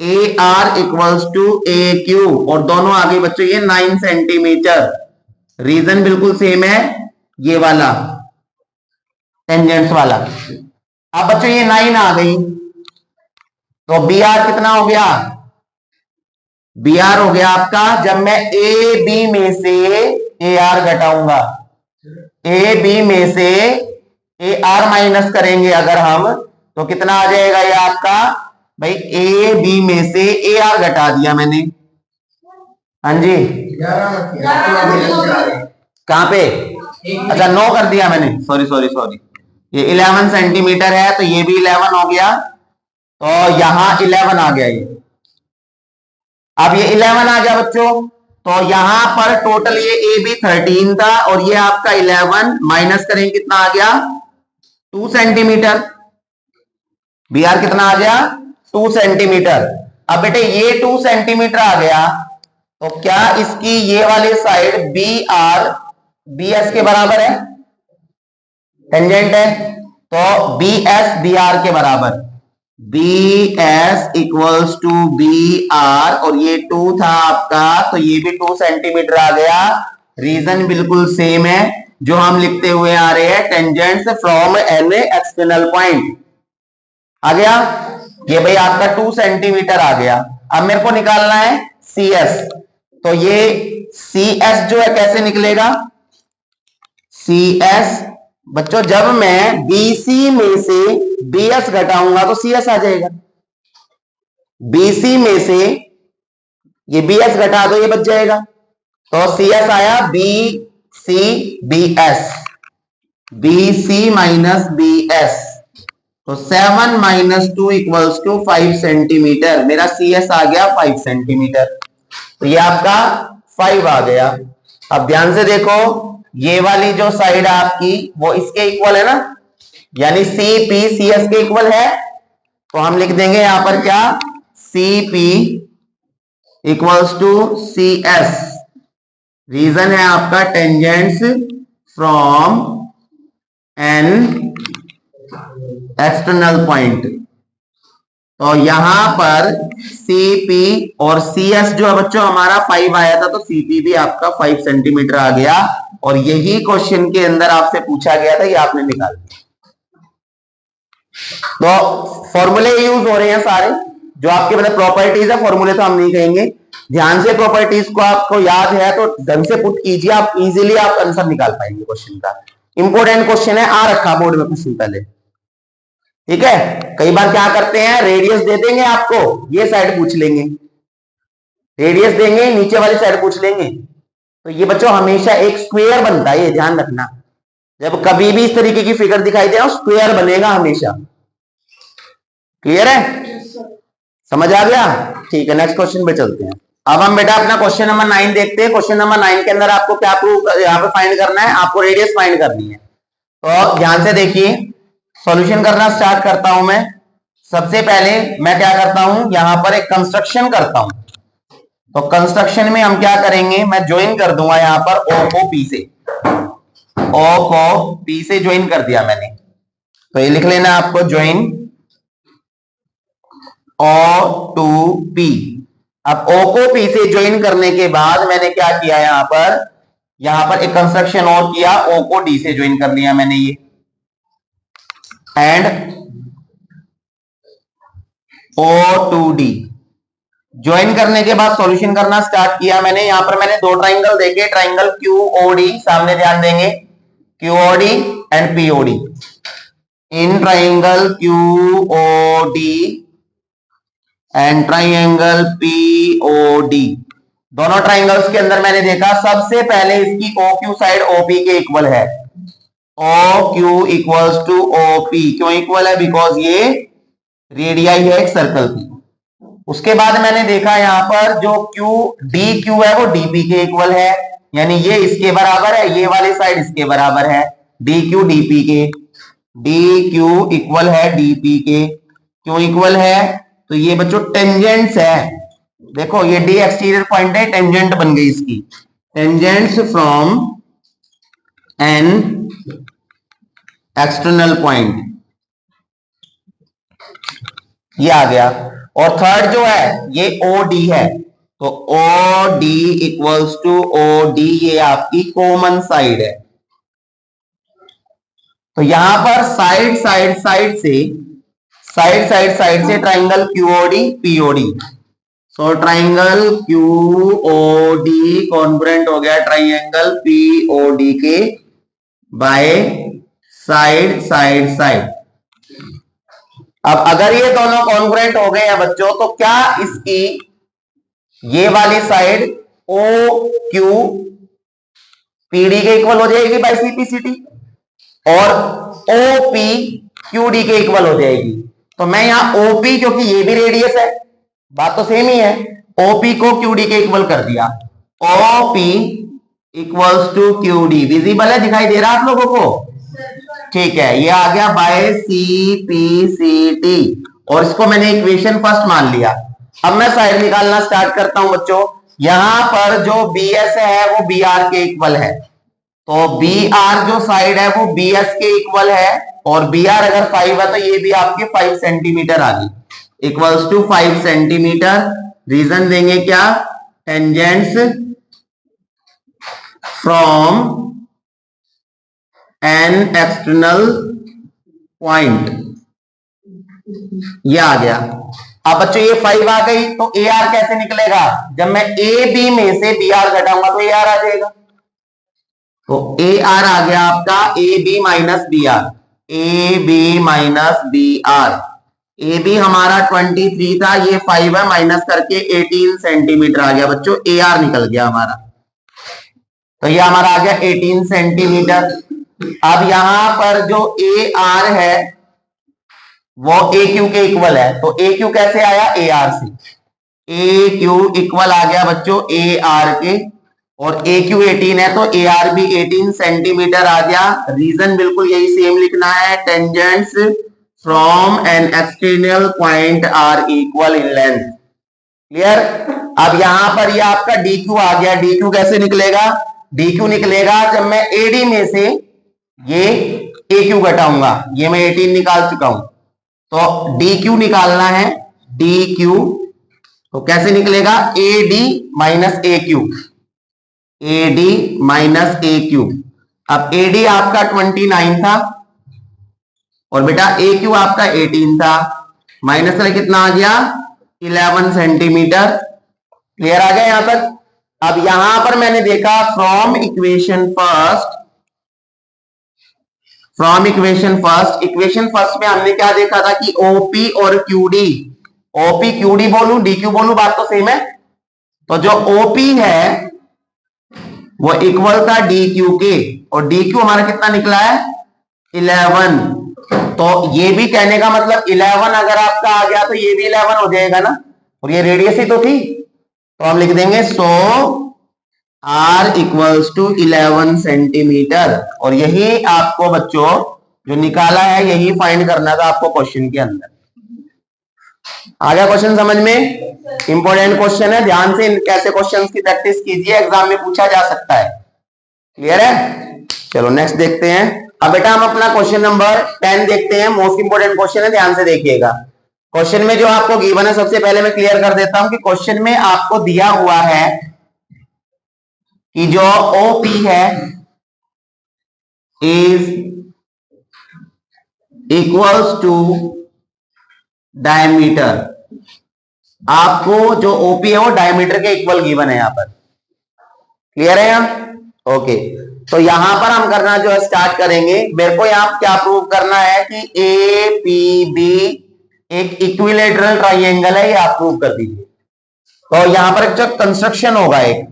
AR इक्वल्स टू AQ, और दोनों आ गए बच्चों ये 9 सेंटीमीटर। रीजन बिल्कुल सेम है, ये वाला टेंजेंट्स वाला। अब बच्चों ये 9 आ गई, तो BR कितना हो गया? BR हो गया आपका, जब मैं AB में से AR घटाऊंगा, AB में से AR माइनस करेंगे अगर हम, तो कितना आ जाएगा ये आपका भाई ए बी में से ए आर घटा दिया मैंने। हाँ जी, कहां पे? अच्छा 9 कर दिया मैंने, सॉरी सॉरी सॉरी। ये 11 सेंटीमीटर है तो ये भी 11 हो गया, तो यहां 11 आ गया ये। अब ये 11 आ गया बच्चों, तो यहां पर टोटल ये ए बी 13 था और ये आपका 11 माइनस करेंगे कितना आ गया? 2 सेंटीमीटर। बी आर कितना आ गया? 2 सेंटीमीटर। अब बेटे ये 2 सेंटीमीटर आ गया, तो क्या इसकी ये वाली side B R B S के बराबर है? टेंजेंट है, तो बी एस बी आर के बराबर। B S equals to B R, और ये 2 था आपका, तो ये भी 2 सेंटीमीटर आ गया। रीजन बिल्कुल सेम है जो हम लिखते हुए आ रहे हैं, tangents from an external point. आ गया ये भाई आपका 2 सेंटीमीटर आ गया। अब मेरे को निकालना है सी एस, तो ये सी एस जो है कैसे निकलेगा? सी एस बच्चों, जब मैं बीसी में से बी एस घटाऊंगा तो सी एस आ जाएगा। बीसी में से ये बी एस घटा दो, ये बच जाएगा, तो सी एस आया B C B S, B C minus B S, तो 7 माइनस 2 इक्वल्स टू 5 सेंटीमीटर। मेरा सी एस आ गया 5 सेंटीमीटर, तो ये आपका 5 आ गया। अब ध्यान से देखो, ये वाली जो साइड आपकी वो इसके इक्वल है ना, यानी सी पी सी एस के इक्वल है, तो हम लिख देंगे यहां पर क्या? C P equals to C S. Reason है आपका tangents from an external point. तो यहां पर सीपी और सीएस जो है बच्चों हमारा 5 आया था, तो सीपी भी आपका 5 सेंटीमीटर आ गया, और यही क्वेश्चन के अंदर आपसे पूछा गया था, ये आपने निकाल दिया। तो फॉर्मूले यूज हो रहे हैं सारे जो आपके मतलब प्रॉपर्टीज है, फॉर्मूले तो हम नहीं कहेंगे। ध्यान से प्रॉपर्टीज को आपको याद है तो ढंग से पुट कीजिए, आप इजीली आप आंसर निकाल पाएंगे क्वेश्चन का। इंपॉर्टेंट क्वेश्चन है, आ रखा बोर्ड में क्वेश्चन पहले, ठीक है। कई बार क्या करते हैं, रेडियस दे देंगे आपको, ये साइड पूछ लेंगे, रेडियस देंगे नीचे वाली साइड पूछ लेंगे, तो ये बच्चों हमेशा एक स्क्वायर बनता है, ये ध्यान रखना। जब कभी भी इस तरीके की फिगर दिखाई दे स्क्वायर बनेगा हमेशा। क्लियर है? समझ आ गया? ठीक है, नेक्स्ट क्वेश्चन पे चलते हैं। अब हम बेटा अपना क्वेश्चन नंबर 9 देखते हैं। क्वेश्चन नंबर 9 के अंदर आपको क्या प्रूव यहाँ पे फाइंड करना है? आपको रेडियस फाइंड करनी है। तो ध्यान से देखिए, सॉल्यूशन करना स्टार्ट करता हूं मैं। सबसे पहले मैं क्या करता हूं, यहां पर एक कंस्ट्रक्शन करता हूं। तो कंस्ट्रक्शन में हम क्या करेंगे, मैं ज्वाइन कर दूंगा यहां पर ओ को पी से, ओ को पी से ज्वाइन कर दिया मैंने, तो ये लिख लेना आपको, ज्वाइन ओ टू पी। अब ओ को पी से ज्वाइन करने के बाद मैंने क्या किया, यहां पर एक कंस्ट्रक्शन और किया, ओ को डी से ज्वाइन कर लिया मैंने ये, एंड ओ टू डी। ज्वाइन करने के बाद सॉल्यूशन करना स्टार्ट किया मैंने। यहां पर मैंने 2 ट्राइंगल देखे, ट्राइंगल क्यूओडी, सामने ध्यान देंगे, QOD and POD. In triangle QOD and triangle POD, दोनों ट्राइंगल्स के अंदर मैंने देखा सबसे पहले इसकी ओ क्यू साइड ओपी के इक्वल है। O Q equals to OP, क्यों इक्वल है? बिकॉज ये रेडियाई है एक सर्कल की। उसके बाद मैंने देखा यहां पर जो क्यू डी क्यू है वो डीपी के इक्वल है, यानी ये इसके बराबर है, ये वाली साइड इसके बराबर है, डी क्यू डीपी के, डी क्यू इक्वल है डीपी के। क्यों इक्वल है? तो ये बच्चों टेंजेंट्स है, देखो ये डी एक्सटीरियर पॉइंट है, टेंजेंट बन गई इसकी, tangents from an external point, ये आ गया। और थर्ड जो है ये ओ डी है, तो O D equals to O D, ये आपकी कॉमन साइड है। तो यहां पर साइड साइड साइड से साइड से triangle QOD POD, so triangle QOD congruent हो गया ट्राइंगल पीओडी के बाय साइड साइड साइड। अब अगर ये दोनों कॉन्ग्रुएंट हो गए हैं बच्चों, तो क्या इसकी ये वाली साइड ओ क्यू पीडी के इक्वल हो जाएगी बाई सीपीसीटी, और ओपी क्यूडी के इक्वल हो जाएगी। तो मैं यहां ओपी, क्योंकि ये भी रेडियस है, बात तो सेम ही है, ओपी को क्यूडी के इक्वल कर दिया। OP equals to QD, visible है, दिखाई दे रहा है आप लोगों को? ठीक है, ये आ गया बाय सीपीसीटी, और इसको मैंने इक्वेशन फर्स्ट मान लिया। अब मैं साइड निकालना स्टार्ट करता हूं बच्चों। यहां पर जो बी एस है वो बी आर के इक्वल है, तो बी आर जो साइड है वो बी एस के इक्वल है, और बी आर अगर 5 है तो ये भी आपके 5 सेंटीमीटर आ गई, इक्वल्स टू 5 सेंटीमीटर। रीजन देंगे क्या? Tangents from an external point, ये आ गया। अब बच्चों ये 5 आ गई, तो ए आर कैसे निकलेगा? जब मैं ए बी में से बी आर घटाऊंगा तो ए आर आ जाएगा। तो ए आर आ गया आपका A B minus B R, A B minus B R. A B हमारा 23 था, ये 5 है, माइनस करके 18 सेंटीमीटर आ गया बच्चों, ए आर निकल गया हमारा। तो ये हमारा आ गया 18 सेंटीमीटर। अब यहां पर जो ए आर है वो ए क्यू के इक्वल है, तो ए क्यू कैसे आया? ए आर से। ए क्यू इक्वल आ गया बच्चों ए आर के, और ए क्यू 18 है तो ए आर भी 18 सेंटीमीटर आ गया। रीजन बिल्कुल यही सेम लिखना है, tangents from an external point are equal in length. Clear? अब यहां पर ये आपका डी क्यू आ गया। डी क्यू कैसे निकलेगा? डी क्यू निकलेगा जब मैं एडी में से ये ए क्यू घटाऊंगा, ये मैं 18 निकाल चुका हूं, तो डी क्यू निकालना है। डी क्यू तो कैसे निकलेगा? A D minus A Q, A D minus A Q. अब ए डी आपका 29 था, और बेटा ए क्यू आपका 18 था, माइनस में कितना आ गया? 11 सेंटीमीटर। क्लियर आ गया यहां तक? अब यहां पर मैंने देखा from equation first, equation first में हमने क्या देखा था कि ओपी और क्यूडी, ओपी क्यूडी बोलू डी क्यू बोलू, बात तो सेम है। तो जो ओपी है वो इक्वल था डी क्यू के, और डी क्यू हमारा कितना निकला है? 11। तो ये भी कहने का मतलब 11 अगर आपका आ गया तो ये भी 11 हो जाएगा ना, और ये रेडियस ही तो थी, तो हम लिख देंगे सो आर इक्वल्स टू 11 सेंटीमीटर। और यही आपको बच्चों जो निकाला है यही फाइंड करना था आपको क्वेश्चन के अंदर। आ गया क्वेश्चन समझ में? इंपॉर्टेंट क्वेश्चन है, ध्यान से कैसे क्वेश्चंस की प्रैक्टिस कीजिए, एग्जाम में पूछा जा सकता है। क्लियर है? चलो नेक्स्ट देखते हैं। अब बेटा हम अपना क्वेश्चन नंबर 10 देखते हैं, मोस्ट इंपोर्टेंट क्वेश्चन है, ध्यान से देखिएगा। क्वेश्चन में जो आपको गिवन है, सबसे पहले मैं क्लियर कर देता हूं कि क्वेश्चन में आपको दिया हुआ है कि जो ओपी है इज इक्वल्स टू डायमीटर। आपको जो ओपी है वो डायमीटर के इक्वल गिवन है यहां पर। क्लियर है यहां? ओके, तो यहां पर हम करना जो है स्टार्ट करेंगे। मेरे को यहां क्या प्रूव करना है कि ए पी बी एक इक्विलेटरल ट्राइंगल है, ये आप प्रूव कर दीजिए। तो यहां पर जो कंस्ट्रक्शन होगा, एक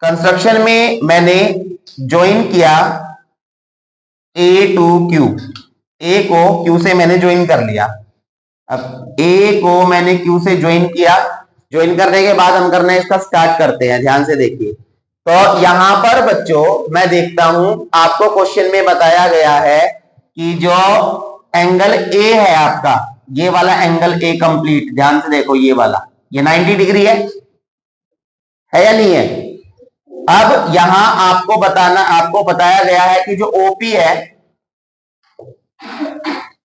कंस्ट्रक्शन में मैंने ज्वाइन किया ए टू क्यू, ए को क्यू से मैंने ज्वाइन कर लिया। अब ए को मैंने क्यू से ज्वाइन किया, ज्वाइन करने के बाद हम करना है इसका स्टार्ट करते हैं, ध्यान से देखिए। तो यहां पर बच्चों मैं देखता हूं आपको क्वेश्चन में बताया गया है कि जो एंगल ए है आपका, ये वाला एंगल ए कंप्लीट, ध्यान से देखो, ये वाला ये 90 डिग्री है या नहीं है? अब यहां आपको बताया गया है कि जो ओपी है,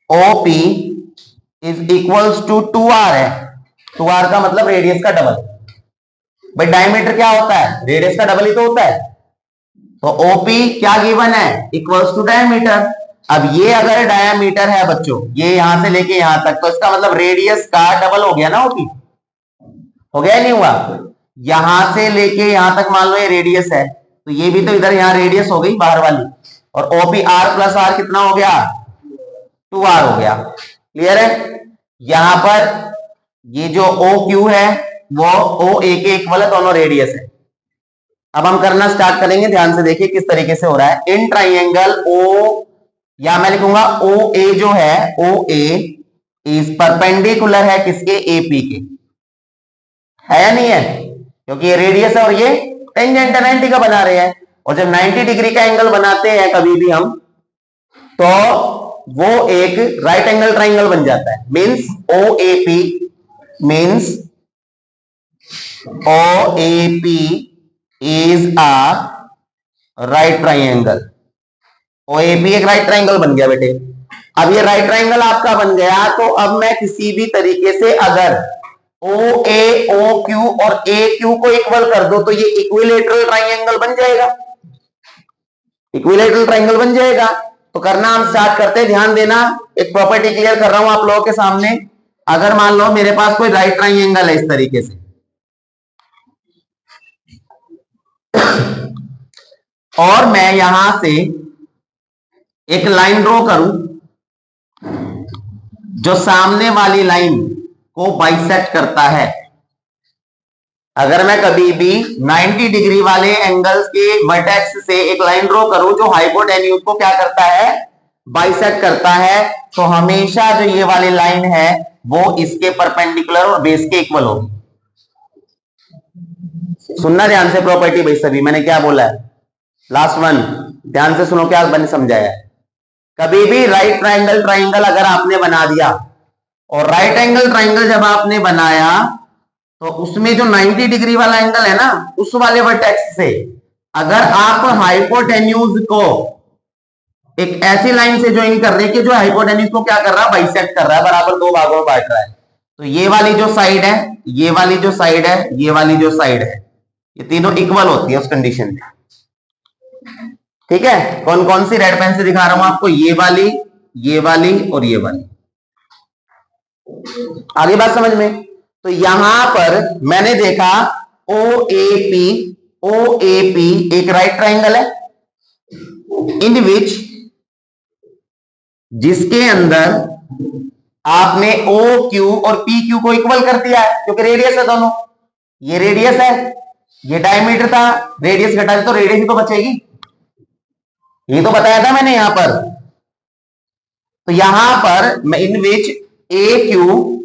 OP is equals to 2r है। 2r का मतलब रेडियस का डबल। भाई डायमीटर क्या होता है? रेडियस का डबल ही तो होता है। तो ओपी क्या गिवन है? Equals to diameter. अब ये अगर डायमीटर है बच्चों, ये यहां से लेके यहां तक, तो इसका मतलब रेडियस का डबल हो गया ना ओपी? हो गया नहीं हुआ? यहां से लेके यहां तक मान लो ये रेडियस है, तो ये भी तो इधर यहां रेडियस हो गई बाहर वाली, और ओपी आर प्लस आर कितना हो गया? 2r हो गया। क्लियर है? यहां पर ये जो ओ क्यू है वो ओ ए के इक्वल है, दोनों रेडियस है। अब हम करना स्टार्ट करेंगे, ध्यान से देखिए किस तरीके से हो रहा है। इन ट्राइंगल ओ, या मैं लिखूंगा ओ ए जो है, ओ ए इज परपेंडिकुलर है किसके, ए पी के, है या नहीं है? क्योंकि ये रेडियस है और ये टेंजेंट 90 का बना रहे हैं, और जब 90 डिग्री का एंगल बनाते हैं कभी भी हम, तो वो एक राइट एंगल ट्राइंगल बन जाता है। Means O A P, means O A P is a right triangle. O A P एक राइट ट्राइंगल बन गया बेटे। अब ये राइट ट्राइंगल आपका बन गया, तो अब मैं किसी भी तरीके से अगर ओ ए, ओ क्यू और ए क्यू को इक्वल कर दो तो ये इक्विलेटरल ट्राइंगल बन जाएगा, इक्विलेटरल ट्राइंगल बन जाएगा। तो करना हम स्टार्ट करते हैं, ध्यान देना, एक प्रॉपर्टी क्लियर कर रहा हूं आप लोगों के सामने। अगर मान लो मेरे पास कोई राइट ट्राइंगल है इस तरीके से, और मैं यहां से एक लाइन ड्रॉ करूं जो सामने वाली लाइन को बाइसेक्ट करता है। अगर मैं कभी भी 90 डिग्री वाले एंगल्स के वर्टेक्स से एक लाइन ड्रॉ करूं जो हाइपोटेन्यूज को क्या करता है, बाइसेक्ट करता है, तो हमेशा जो ये वाली लाइन है वो इसके परपेंडिकुलर और बेस के इक्वल होगी। सुनना ध्यान से प्रॉपर्टी भाई, सभी मैंने क्या बोला है, लास्ट वन ध्यान से सुनो, क्या मैंने समझाया। कभी भी राइट ट्राइंगल ट्राइंगल अगर आपने बना दिया, और राइट एंगल ट्राइंगल जब आपने बनाया, तो उसमें जो 90 डिग्री वाला एंगल है ना, उस वाले वर्टेक्स से अगर आप हाइपोटेन्यूज को एक ऐसी लाइन से ज्वाइन कर रहे हैं कि जो हाइपोटेन्यूज को क्या कर रहा है, बाइसेक्ट कर रहा है, बराबर दो भागों में बांट रहा है, तो ये वाली जो साइड है, ये वाली जो साइड है, ये वाली जो साइड है, ये तीनों इक्वल होती है उस कंडीशन में। ठीक है, कौन कौन सी रेड पेन से दिखा रहा हूं आपको, ये वाली, ये वाली और ये वाली। आगे बात समझ में? तो यहां पर मैंने देखा O A P, O A P एक राइट ट्राइंगल है इन विच, जिसके अंदर आपने ओ क्यू और पी क्यू को इक्वल कर दिया है, क्योंकि रेडियस है दोनों, ये रेडियस है, ये डायमीटर था, रेडियस घटा दे तो रेडियस ही तो बचेगी, ये तो बताया था मैंने यहां पर। तो यहां पर मैं in which A Q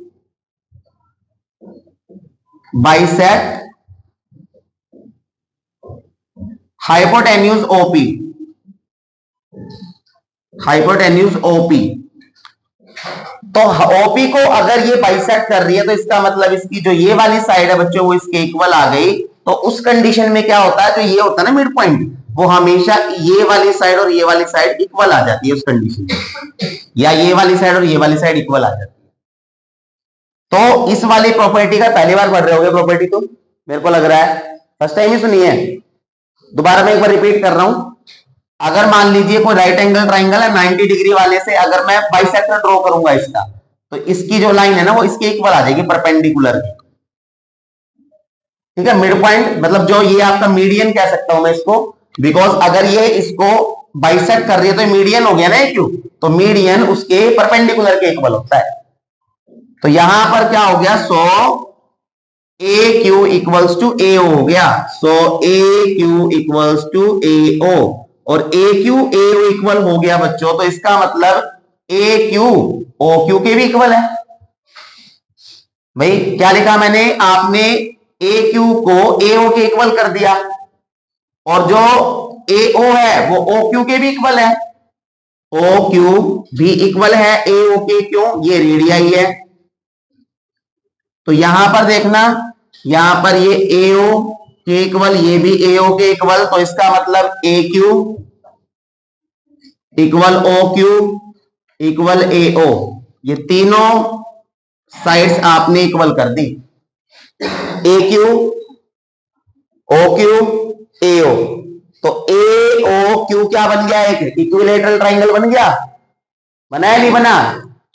bisect hypotenuse OP, hypotenuse OP, तो ओपी को अगर ये बाइसेक्ट कर रही है तो इसका मतलब इसकी जो ये वाली साइड है बच्चों वो इसके इक्वल आ गई। तो उस कंडीशन में क्या होता है, जो ये होता है ना मिड पॉइंट, वो हमेशा ये वाली साइड और ये वाली साइड इक्वल आ जाती है उस कंडीशन में, या ये वाली साइड और ये वाली साइड इक्वल आ जाती है। तो इस वाली प्रॉपर्टी का पहली बार पढ़ रहे होगे प्रॉपर्टी, तो मेरे को लग रहा है फर्स्ट टाइम ही सुनी है। दोबारा मैं एक बार रिपीट कर रहा हूं, अगर मान लीजिए कोई राइट एंगल ट्राइंगल है 90 डिग्री वाले से, अगर मैं बाइसेक्टर ड्रॉ करूंगा इसका, तो इसकी जो लाइन है ना वो इसके इक्वल आ जाएगी, परपेंडिकुलर। ठीक है, मिड पॉइंट मतलब जो ये आपका मीडियन कह सकता हूं मैं इसको, बिकॉज अगर ये इसको बाइसेक्ट कर रही है तो मीडियन हो गया ना क्यू, तो मीडियन उसके परपेंडिकुलर के इक्वल होता है। तो यहां पर क्या हो गया, सो ए क्यू इक्वल्स टू ए ओ हो गया, सो ए क्यू इक्वल्स टू ए ओ, और ए क्यू ए ओ इक्वल हो गया बच्चों, तो इसका मतलब ए क्यू ओ क्यू के भी इक्वल है। भाई क्या लिखा मैंने, आपने ए क्यू को ए ओ के इक्वल कर दिया, और जो ए ओ है वो ओ क्यू के भी इक्वल है, ओ क्यू भी इक्वल है ए ओ के, क्यों, ये रेडियाई है। तो यहां पर देखना, यहां पर ये ए ओ के इक्वल, ये भी ए ओ के इक्वल, तो इसका मतलब A Q equal O Q equal A O, ये तीनों साइड्स आपने इक्वल कर दी, ए क्यू ओ क्यू ए ओ, तो ए ओ क्यू क्या बन गया, एक इक्विलेटरल ट्राइंगल बन गया, बना नहीं बना?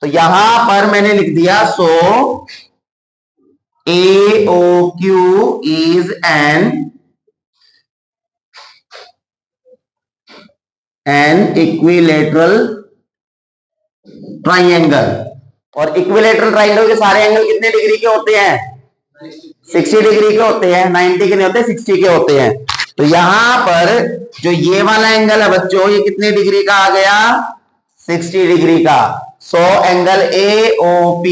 तो यहां पर मैंने लिख दिया, so A O Q is an equilateral triangle. और इक्विलेटरल ट्राइंगल के सारे एंगल कितने डिग्री के होते हैं? 60 डिग्री के होते हैं, 90 के नहीं होते, 60 के होते हैं। तो यहां पर जो ये वाला एंगल है बच्चों, ये कितने डिग्री का आ गया? 60 डिग्री का। So angle AOP,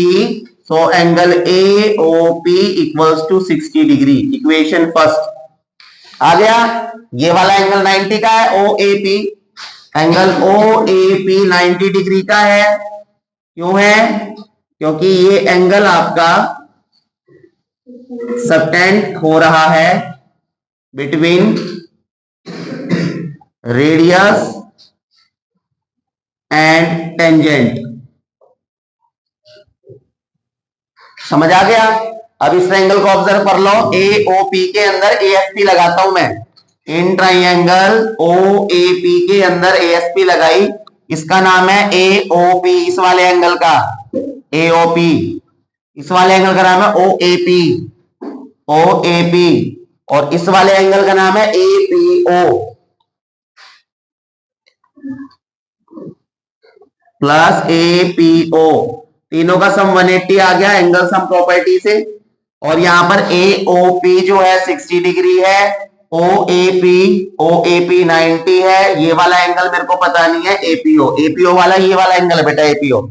so angle AOP equals to 60 degree. Equation first आ गया। ये वाला एंगल 90 का है, OAP। एंगल OAP 90 डिग्री का है। क्यों है? क्योंकि ये एंगल आपका सबटेंड हो रहा है बिटवीन रेडियस एंड टेंजेंट। समझ आ गया? अब इस ट्रायंगल को ऑब्जर्व कर लो। AOP के अंदर ASP लगाता हूं मैं। इन ट्रायंगल OAP के अंदर ASP लगाई, इसका नाम है AOP। इस वाले एंगल का AOP, इस वाले एंगल का नाम है OAP। OAP और इस वाले एंगल का नाम है APO प्लस APO। तीनों का सम 180 आ गया एंगल सम प्रॉपर्टी से। और यहां पर AOP जो है 60 डिग्री है, OAP 90 है। ये वाला एंगल मेरे को पता नहीं है, APO वाला ये वाला एंगल है बेटा, APO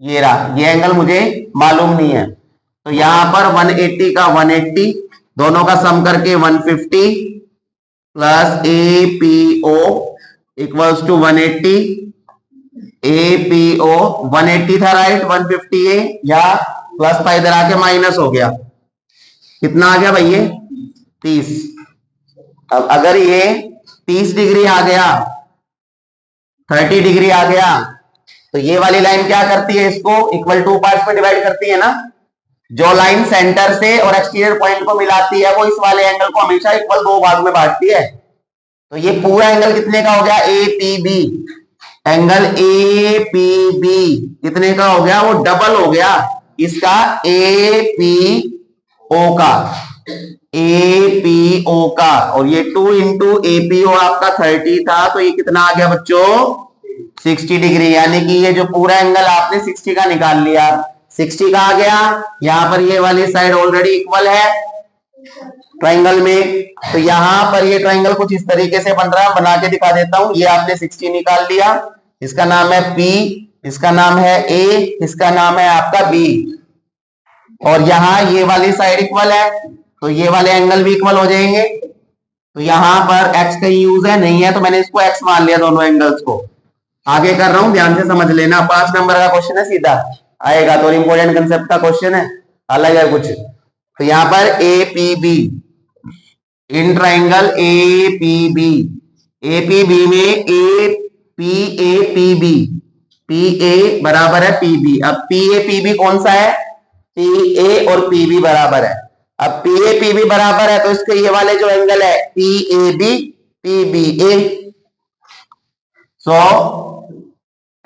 ये रहा, ये एंगल मुझे मालूम नहीं है। तो यहां पर 180 का 180, दोनों का सम करके 150 plus APO equals to 180। APO 180 था राइट, 150 है, या प्लस था इधर आके माइनस हो गया। कितना आ गया भाई? ये 30। अब अगर ये 30 डिग्री आ गया, 30 डिग्री आ गया, तो ये वाली लाइन क्या करती है? इसको इक्वल टू पार्ट्स में डिवाइड करती है ना। जो लाइन सेंटर से और एक्सटीरियर पॉइंट को मिलाती है, वो इस वाले एंगल को हमेशा इक्वल दो भाग में बांटती है। तो ये पूरा एंगल कितने का हो गया? APB। एंगल APB कितने का हो गया? वो डबल हो गया इसका APO का, APO का। और ये 2 इंटू APO आपका 30 था, तो ये कितना आ गया बच्चों? 60 डिग्री। यानी कि ये जो पूरा एंगल आपने 60 का निकाल लिया, 60 का आ गया। यहां पर ये वाली साइड ऑलरेडी इक्वल है ट्राइंगल में, तो यहां पर ये ट्राइंगल कुछ इस तरीके से बन रहा है, बना के दिखा देता हूं। ये आपने 60 निकाल लिया, इसका नाम है P, इसका नाम है A, इसका नाम है आपका B। और यहां ये वाली साइड इक्वल है, तो ये वाले एंगल भी इक्वल हो जाएंगे। तो यहां पर x का यूज है नहीं है, तो मैंने इसको x मान लिया दोनों एंगल्स को। आगे कर रहा हूं, ध्यान से समझ लेना। 5 नंबर का क्वेश्चन है, सीधा आएगा, तो इंपॉर्टेंट कंसेप्ट का क्वेश्चन है, अलग है कुछ। तो यहां पर APB, इन ट्राइंगल APB में PAPB, PA बराबर है PB। अब PAPB कौन सा है? PA और PB बराबर है। अब PAPB बराबर है, तो इसके ये वाले जो एंगल है PAB PBA, so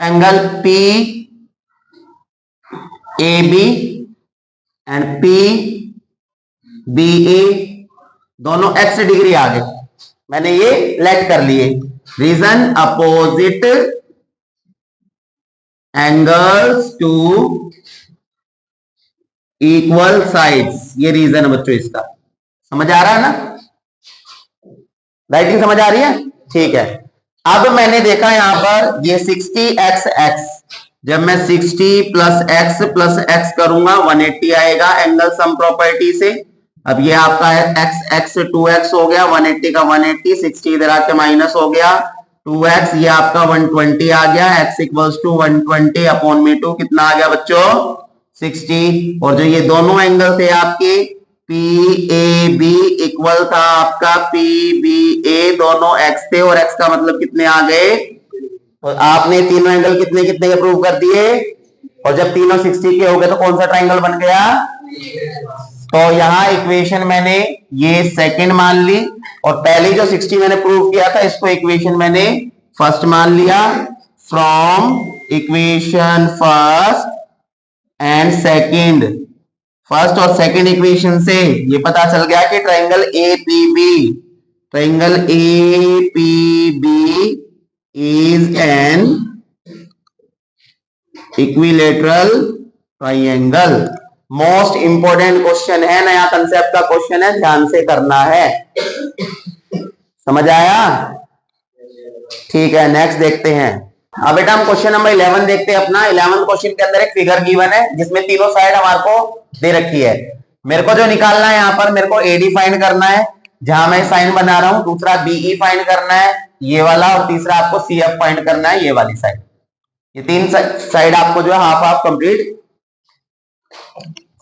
angle PAB and PBA दोनों x डिग्री आ गए। मैंने ये लेट कर लिए। Reason opposite angles to equal sides, ये रीजन है बच्चों इसका। समझ आ रहा है ना? राइटिंग समझ आ रही है? ठीक है। अब मैंने देखा यहां पर ये 60x, जब मैं 60 प्लस x करूंगा 180 आएगा एंगल सम प्रॉपर्टी से। अब ये आपका है x 2x हो गया, 180 का 180, 60 इधर आके माइनस हो गया, 2x ये आपका 120 आ गया, x इक्वल्स टू 120 अपॉन में 2, कितना आ गया बच्चों? 60। और जो ये दोनों एंगल थे आपके PAB इक्वल था आपका PBA, दोनों x थे, और x का मतलब कितने आ गए? और आपने तीनों एंगल कितने कितने के प्रूव कर दिए, और जब तीनों 60 के हो गए तो कौन सा ट्राइंगल बन गया? तो यहां इक्वेशन मैंने ये सेकंड मान ली, और पहली जो 60 मैंने प्रूव किया था इसको इक्वेशन मैंने फर्स्ट मान लिया। From equation first and second, first और सेकंड इक्वेशन से ये पता चल गया कि triangle APB is an equilateral triangle. Most important question है, नया कंसेप्ट का क्वेश्चन है, ध्यान से करना है। समझ आया? ठीक है, नेक्स्ट देखते हैं। अब बेटा हम क्वेश्चन नंबर 11 देखते हैं अपना। 11 क्वेश्चन के अंदर एक फिगर गिवन है जिसमें तीनों साइड हमारे को दे रखी है। मेरे को जो निकालना है यहाँ पर, मेरे को एडी फाइंड करना है जहां मैं साइन बना रहा हूं, दूसरा बीई फाइंड करना है ये वाला, और तीसरा आपको सीएफ फाइंड करना है ये वाली साइड। ये तीन साइड आपको जो है हाफ हाफ कंप्लीट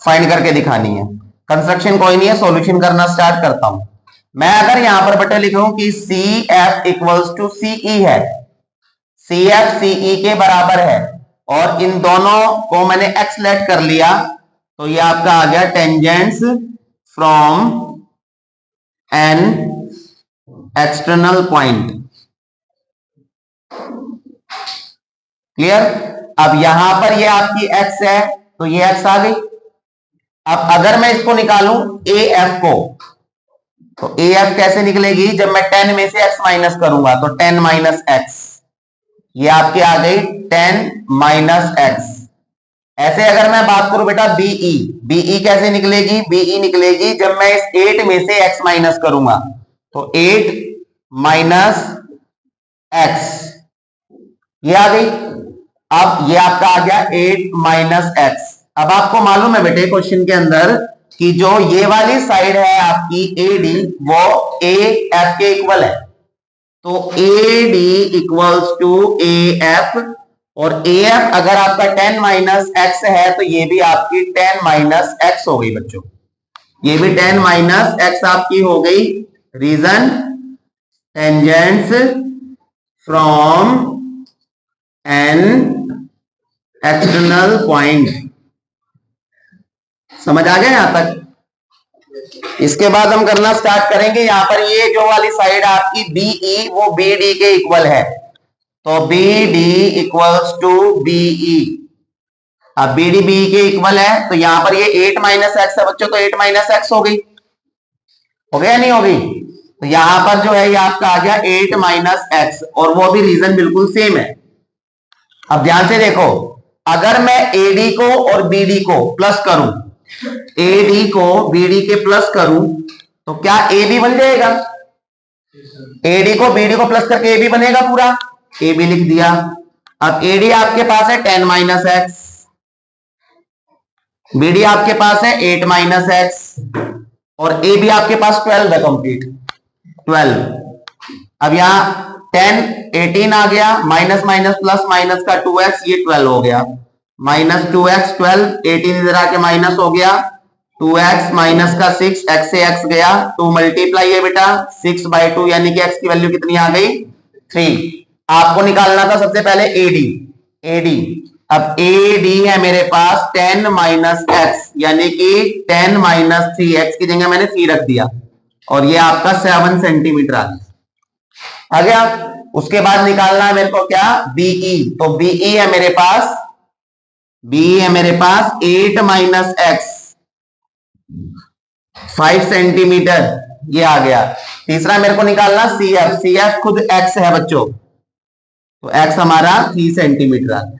फाइंड करके दिखानी है। कंस्ट्रक्शन कोई नहीं है, सॉल्यूशन करना स्टार्ट करता हूं मैं। अगर यहां पर बेटा लिखूं कि C F equals to CE है, सी एफ सीई के बराबर है, और इन दोनों को मैंने एक्स लेट कर लिया, तो ये आपका आ गया tangents from an external point. Clear? अब यहां पर ये आपकी एक्स है तो ये एक्स आ गई। अब अगर मैं इसको निकालूं ए एफ को, तो ए एफ कैसे निकलेगी? जब मैं 10 में से x माइनस करूंगा तो 10 माइनस एक्स, ये आपकी आ गई 10 माइनस एक्स। ऐसे अगर मैं बात करूं बेटा बीई, बीई कैसे निकलेगी? बीई निकलेगी जब मैं इस 8 में से x माइनस करूंगा, तो 8 माइनस एक्स, ये आ गई। अब ये आपका आ गया 8 माइनस एक्स। अब आपको मालूम है बेटे क्वेश्चन के अंदर कि जो ये वाली साइड है आपकी एडी, वो ए एफ के इक्वल है, तो A D equals to A F, और ए एफ अगर आपका 10 माइनस एक्स है तो ये भी आपकी 10 माइनस एक्स हो गई बच्चों, ये भी 10 माइनस एक्स आपकी हो गई। Reason tangents from an external point. समझ आ गया यहां तक? इसके बाद हम करना स्टार्ट करेंगे। यहां पर ये जो वाली साइड आपकी बीई, वो बीडी के इक्वल है, तो बीडी इक्वल्स टू बीई। अब बीडी बी के इक्वल है, तो यहां पर ये 8 माइनस एक्स है बच्चों, तो 8 माइनस एक्स हो गई, हो गया नहीं होगी? तो यहां पर जो है ये आपका आ गया 8 माइनस एक्स, और वो भी रीजन बिल्कुल सेम है। अब ध्यान से देखो, अगर मैं एडी को और बीडी को प्लस करूं, एडी को बीडी के प्लस करूं, तो क्या ए बी बन जाएगा? एडी को बीडी को प्लस करके ए बी बनेगा, पूरा ए बी लिख दिया। अब एडी आपके पास है 10 माइनस एक्स, बीडी आपके पास है 8 माइनस एक्स, और ए बी आपके पास 12 है कंप्लीट, 12। अब यहां 10 18 आ गया, माइनस माइनस प्लस माइनस का 2x, ये 12 हो गया, माइनस 2x 12, 18 इधर आके माइनस हो गया, 2x माइनस का 6, x से x गया, 2 मल्टीप्लाई है बेटा 6/2, यानी कि x की वैल्यू कितनी आ गई? 3। आपको निकालना था सबसे पहले एडी, एडी। अब एडी है मेरे पास 10 माइनस एक्स, यानी कि 10 माइनस 3x की जगह मैंने 3 रख दिया, और ये आपका 7 सेंटीमीटर आ गया। उसके बाद निकालना है मेरे को क्या? बीई, तो बीई है मेरे पास, बीई है मेरे पास 8 माइनस एक्स, 5 सेंटीमीटर, ये आ गया। तीसरा मेरे को निकालना सी एफ, सी एफ खुद एक्स है बच्चों, तो एक्स हमारा 3 सेंटीमीटर आ गया।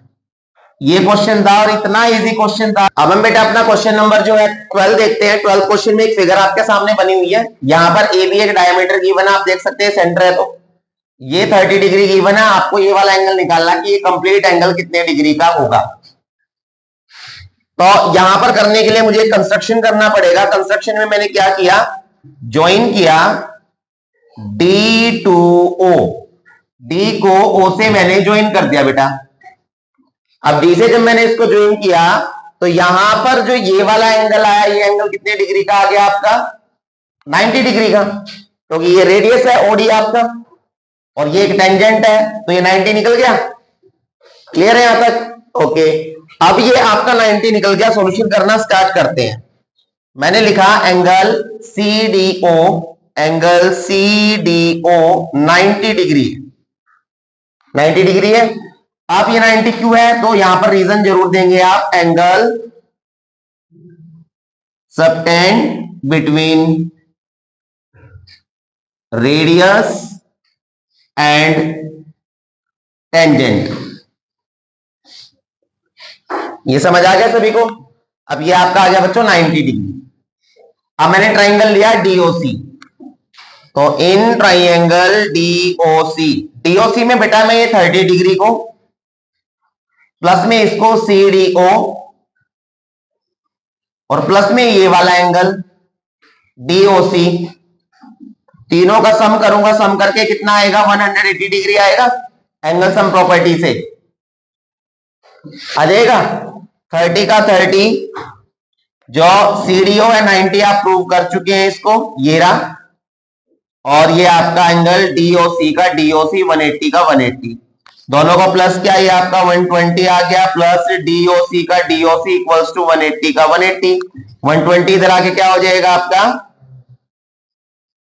ये क्वेश्चन था, और इतना इजी क्वेश्चन था। अब हम बेटा अपना क्वेश्चन नंबर जो है 12 देखते हैं। 12 क्वेश्चन में एक फिगर आपके सामने बनी हुई है, यहां पर ए बी एक डायमीटर गिवन है, आप देख सकते हैं सेंटर है, तो ये 30 डिग्री गिवन है। आपको ये वाला एंगल निकालना कि ये कंप्लीट एंगल कितने डिग्री का होगा। तो यहां पर करने के लिए मुझे कंस्ट्रक्शन करना पड़ेगा। कंस्ट्रक्शन में मैंने क्या किया? ज्वाइन किया डी टू ओ, डी को ओ से मैंने ज्वाइन कर दिया बेटा। अब डी से जब मैंने इसको ज्वाइन किया, तो यहां पर जो ये वाला एंगल आया, ये एंगल कितने डिग्री का आ गया आपका? 90 डिग्री का, क्योंकि ये रेडियस है ओडी आपका, और ये एक टेंजेंट है, तो ये 90 निकल गया। क्लियर है यहां तक? ओके। अब ये आपका 90 निकल गया, सॉल्यूशन करना स्टार्ट करते हैं। मैंने लिखा angle C D O, angle C D O 90 degree, 90 degree है। आप ये 90 क्यों है, तो यहां पर रीजन जरूर देंगे आप, angle subtended between radius and tangent. ये समझ आ गया सभी को। अब ये आपका आ गया बच्चों 90 डिग्री। अब मैंने ट्राइंगल लिया डीओसी, तो इन ट्राइंगल डीओसी, डीओसी में बेटा मैं ये 30 डिग्री को प्लस में इसको सीडीओ और प्लस में ये वाला एंगल डीओसी, तीनों का सम करूंगा, सम करके कितना आएगा 180 डिग्री आएगा एंगल सम प्रॉपर्टी से आ जाएगा। 30 का 30, जो सीडीओ है 90 आप प्रूव कर चुके हैं इसको, ये रहा, और ये आपका एंगल डीओसी का डीओसी 180 का 180, दोनों को प्लस क्या, ये आपका 120 आ गया, प्लस डीओसी का डीओसी इक्वल्स टू 180 का 180, 120 इधर आके क्या हो जाएगा आपका,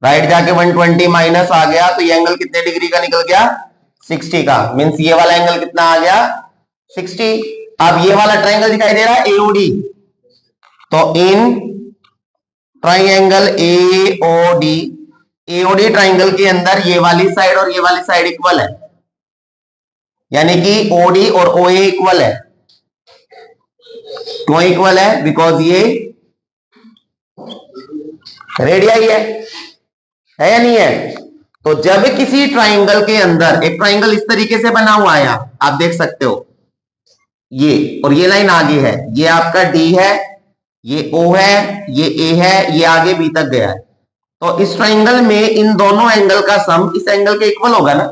राइट जाके 120 माइनस आ गया, तो ये एंगल कितने डिग्री का निकल गया 60 का, मीन्स ये वाला एंगल कितना आ गया 60। अब ये वाला ट्राइंगल दिखाई दे रहा है एओडी, तो in triangle AOD, AOD triangle के अंदर ये वाली साइड और ये वाली साइड इक्वल है, यानी कि ओडी और ओए इक्वल है। क्यों इक्वल है, बिकॉज ये रेडियाई है या नहीं है। तो जब किसी ट्राइंगल के अंदर, एक ट्राइंगल इस तरीके से बना हुआ है, आप देख सकते हो ये, और ये लाइन आगे है, ये आपका डी है, ये ओ है, ये ए है, ये आगे बी तक गया है, तो इस ट्राइंगल में इन दोनों एंगल का सम इस एंगल के इक्वल होगा ना,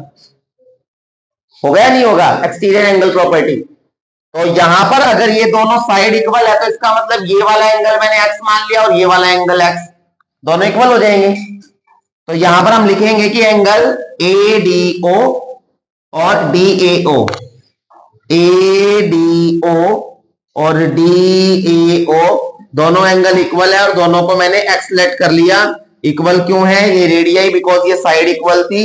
होगा या नहीं होगा, एक्सटीरियर एंगल प्रॉपर्टी। तो यहां पर अगर ये दोनों साइड इक्वल है, तो इसका मतलब ये वाला एंगल मैंने एक्स मान लिया और ये वाला एंगल एक्स, दोनों इक्वल हो जाएंगे। तो यहां पर हम लिखेंगे कि एंगल एडीओ और डीएओ, एडीओ और डीएओ दोनों एंगल इक्वल है, और दोनों को मैंने एक्स लेट कर लिया। इक्वल क्यों है, ये रेडियाई बिकॉज ये साइड इक्वल थी,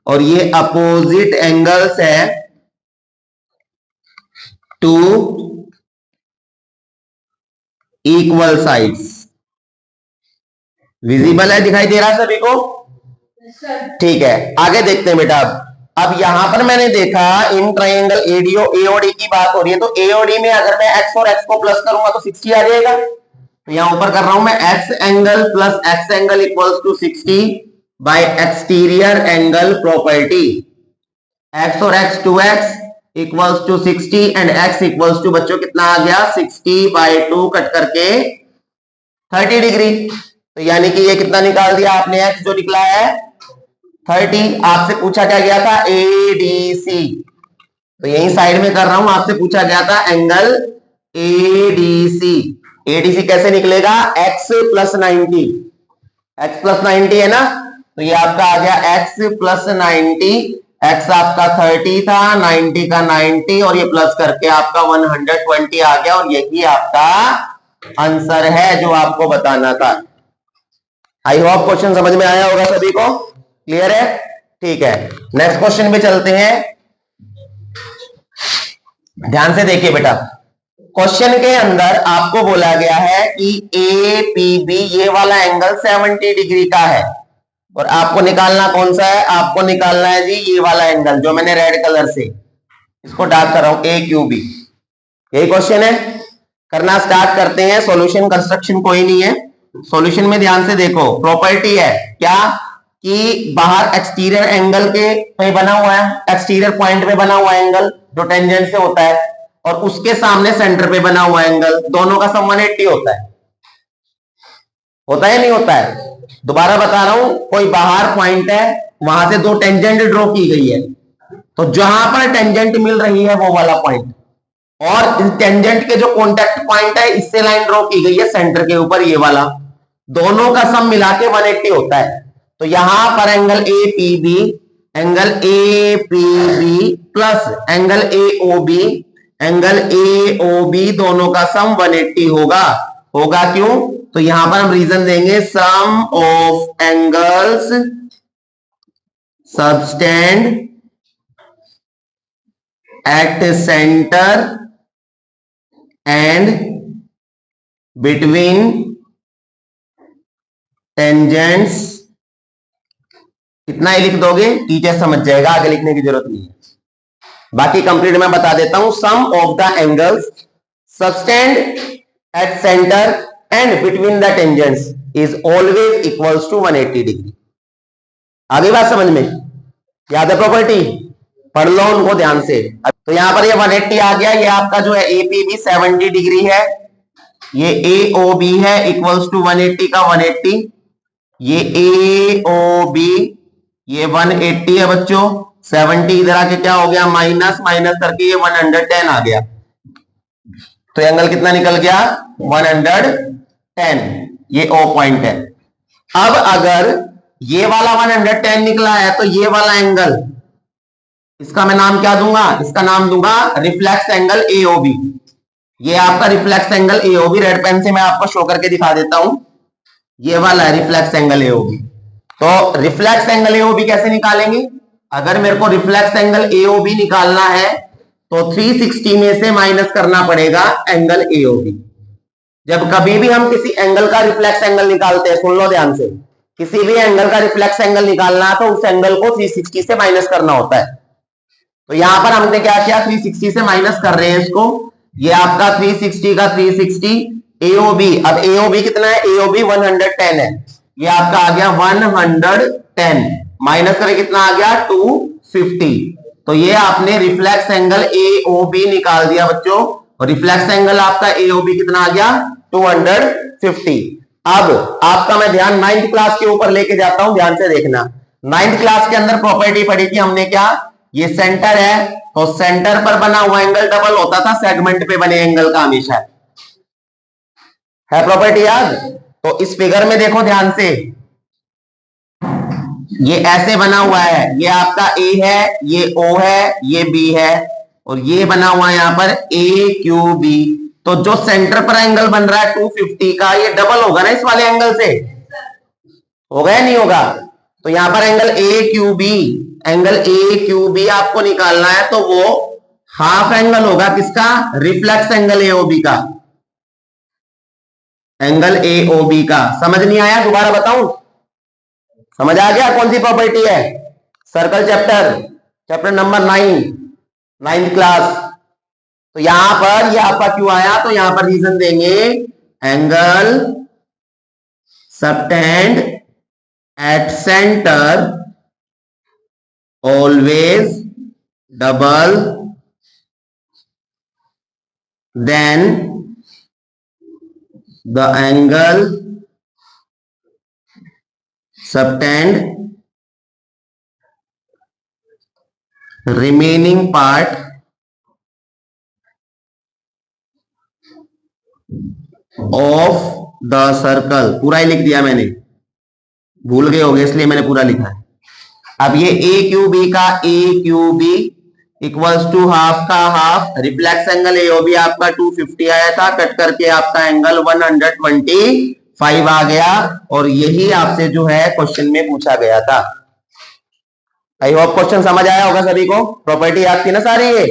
और ये अपोजिट एंगल्स है टू इक्वल साइड्स। विजिबल है, दिखाई दे रहा है सभी को, ठीक है। आगे देखते हैं बेटा। अब यहां पर मैंने देखा इन ट्राइंगल एडीओ एओडी की बात हो रही है, तो एओडी में अगर मैं एक्स और एक्स को प्लस करूंगा तो 60 आ जाएगा। तो यहां ऊपर कर रहा हूं मैं X angle plus X angle equals to 60 by exterior angle property. X और X 2x equals to 60 and x equals to बच्चों कितना आ गया 60 बाय 2 कट करके 30 डिग्री। तो यानी कि ये कितना निकाल दिया आपने, x जो निकला है 30। आपसे पूछा क्या गया था एडीसी, तो यही साइड में कर रहा हूं, आपसे पूछा गया था एंगल एडीसी। एडीसी कैसे निकलेगा, x प्लस 90, x प्लस 90 है ना, तो ये आपका आ गया x प्लस 90, x आपका 30 था, 90 का 90 और ये प्लस करके आपका 120 आ गया, और यही आपका आंसर है जो आपको बताना था। आई होप क्वेश्चन समझ में आया होगा सभी को, क्लियर है, ठीक है। नेक्स्ट क्वेश्चन पे चलते हैं, ध्यान से देखिए बेटा। क्वेश्चन के अंदर आपको बोला गया है कि ए पी बी ये वाला एंगल 70 डिग्री का है, और आपको निकालना कौन सा है, आपको निकालना है जी ये वाला एंगल जो मैंने रेड कलर से इसको डार्क कर रहा हूं, ए क्यू बी। यही क्वेश्चन है, करना स्टार्ट करते हैं। सॉल्यूशन कंस्ट्रक्शन कोई नहीं है, सॉल्यूशन में ध्यान से देखो। प्रॉपर्टी है क्या कि बाहर एक्सटीरियर एंगल के पे बना हुआ है, एक्सटीरियर पॉइंट पे बना हुआ एंगल जो टेंजेंट से होता है, और उसके सामने सेंटर पे बना हुआ एंगल, दोनों का सम 180 होता है। होता है नहीं होता है, दोबारा बता रहा हूं, कोई बाहर पॉइंट है, वहां से दो टेंजेंट ड्रॉ की गई है, तो जहां पर टेंजेंट मिल रही है वो वाला पॉइंट, और इस टेंजेंट के जो कॉन्टेक्ट पॉइंट है इससे लाइन ड्रॉ की गई है सेंटर के ऊपर, ये वाला, दोनों का सम मिला के 180 होता है। तो यहां पर angle A P B, angle A P B plus angle A O B, angle A O B दोनों का सम 180 होगा। होगा क्यों, तो यहां पर हम रीजन देंगे, sum of angles subtended at centre and between tangents, इतना ही लिख दोगे, टीचर समझ जाएगा, आगे लिखने की जरूरत नहीं है। बाकी कंप्लीट मैं बता देता हूं, sum of the angles subtended at centre and between the tangents is always equals to 180 degree. आगे बात समझ में? याद है प्रॉपर्टी? पढ़ लो उनको ध्यान से। तो यहां पर ये 180 आ गया, ये आपका जो है एपीबी 70 डिग्री है, ये एओबी है इक्वल्स टू 180 का 180, ये एओबी ये 180 है बच्चों, 70 इधर आके क्या हो गया माइनस माइनस करके ये 110 आ गया, तो एंगल कितना निकल गया 110, ये ओ पॉइंट है। अब अगर ये वाला 110 निकला है तो ये वाला एंगल, इसका मैं नाम क्या दूंगा, इसका नाम दूंगा रिफ्लेक्स एंगल एओबी। ये आपका reflex angle AOB, red pen से मैं आपको शो करके दिखा देता हूं, ये वाला है रिफ्लेक्स एंगल एओबी। तो रिफ्लेक्स एंगल एओबी कैसे निकालेंगे? अगर मेरे को रिफ्लेक्स एंगल एओबी निकालना है तो 360 में से माइनस करना पड़ेगा एंगल एओबी। जब कभी भी हम किसी एंगल का रिफ्लेक्स एंगल निकालते हैं, सुन लो ध्यान से, किसी भी एंगल का रिफ्लेक्स एंगल निकालना है तो उस एंगल को 360 से माइनस करना होता है। तो यहां पर हमने क्या किया, 360 से माइनस कर रहे हैं इसको, ये आपका 360 का 360 एओबी। अब एओबी कितना है, एओबी 110 है, ये आपका आ गया 110, माइनस करें कितना आ गया 250। तो ये आपने रिफ्लेक्स एंगल एओबी निकाल दिया बच्चों, और रिफ्लेक्स एंगल आपका एओबी कितना आ गया 250। अब आपका मैं ध्यान 9th क्लास के ऊपर लेके जाता हूं, ध्यान से देखना। 9th क्लास के अंदर प्रॉपर्टी पढ़ी थी हमने, क्या, ये सेंटर है तो सेंटर पर बना हुआ एंगल डबल होता था सेगमेंट पे बने एंगल का हमेशा, है प्रॉपर्टी याद? तो इस फिगर में देखो ध्यान से, ये ऐसे बना हुआ है, ये आपका ए है, ये ओ है, ये बी है, और ये बना हुआ है यहां पर ए क्यू बी। तो जो सेंटर पर एंगल बन रहा है 250 का, ये डबल होगा ना इस वाले एंगल से, होगा या नहीं होगा? तो यहां पर angle A Q B, angle A Q B आपको निकालना है, तो वो हाफ एंगल होगा किसका, रिफ्लेक्स एंगल एओबी का, एंगल एओबी का। समझ नहीं आया, दोबारा बताऊं? समझ आ गया कौन सी प्रॉपर्टी है? Circle chapter, chapter number 9, 9th class. तो यहां पर ये आपका क्यों आया, तो यहां पर रीजन देंगे, angle subtend at centre always double than the angle subtend remaining part of the circle। पूरा ही लिख दिया मैंने, भूल गए होंगे इसलिए मैंने पूरा लिखा है। अब ये ए क्यू बी का A Q B equals to half का हाफ, रिफ्लेक्स एंगल एओबी आपका 250 आया था, कट करके आपका एंगल 125 आ गया, और यही आपसे जो है क्वेश्चन में पूछा गया था। आई होप क्वेश्चन समझ आया होगा सभी को, प्रॉपर्टी याद थी ना सारी ये?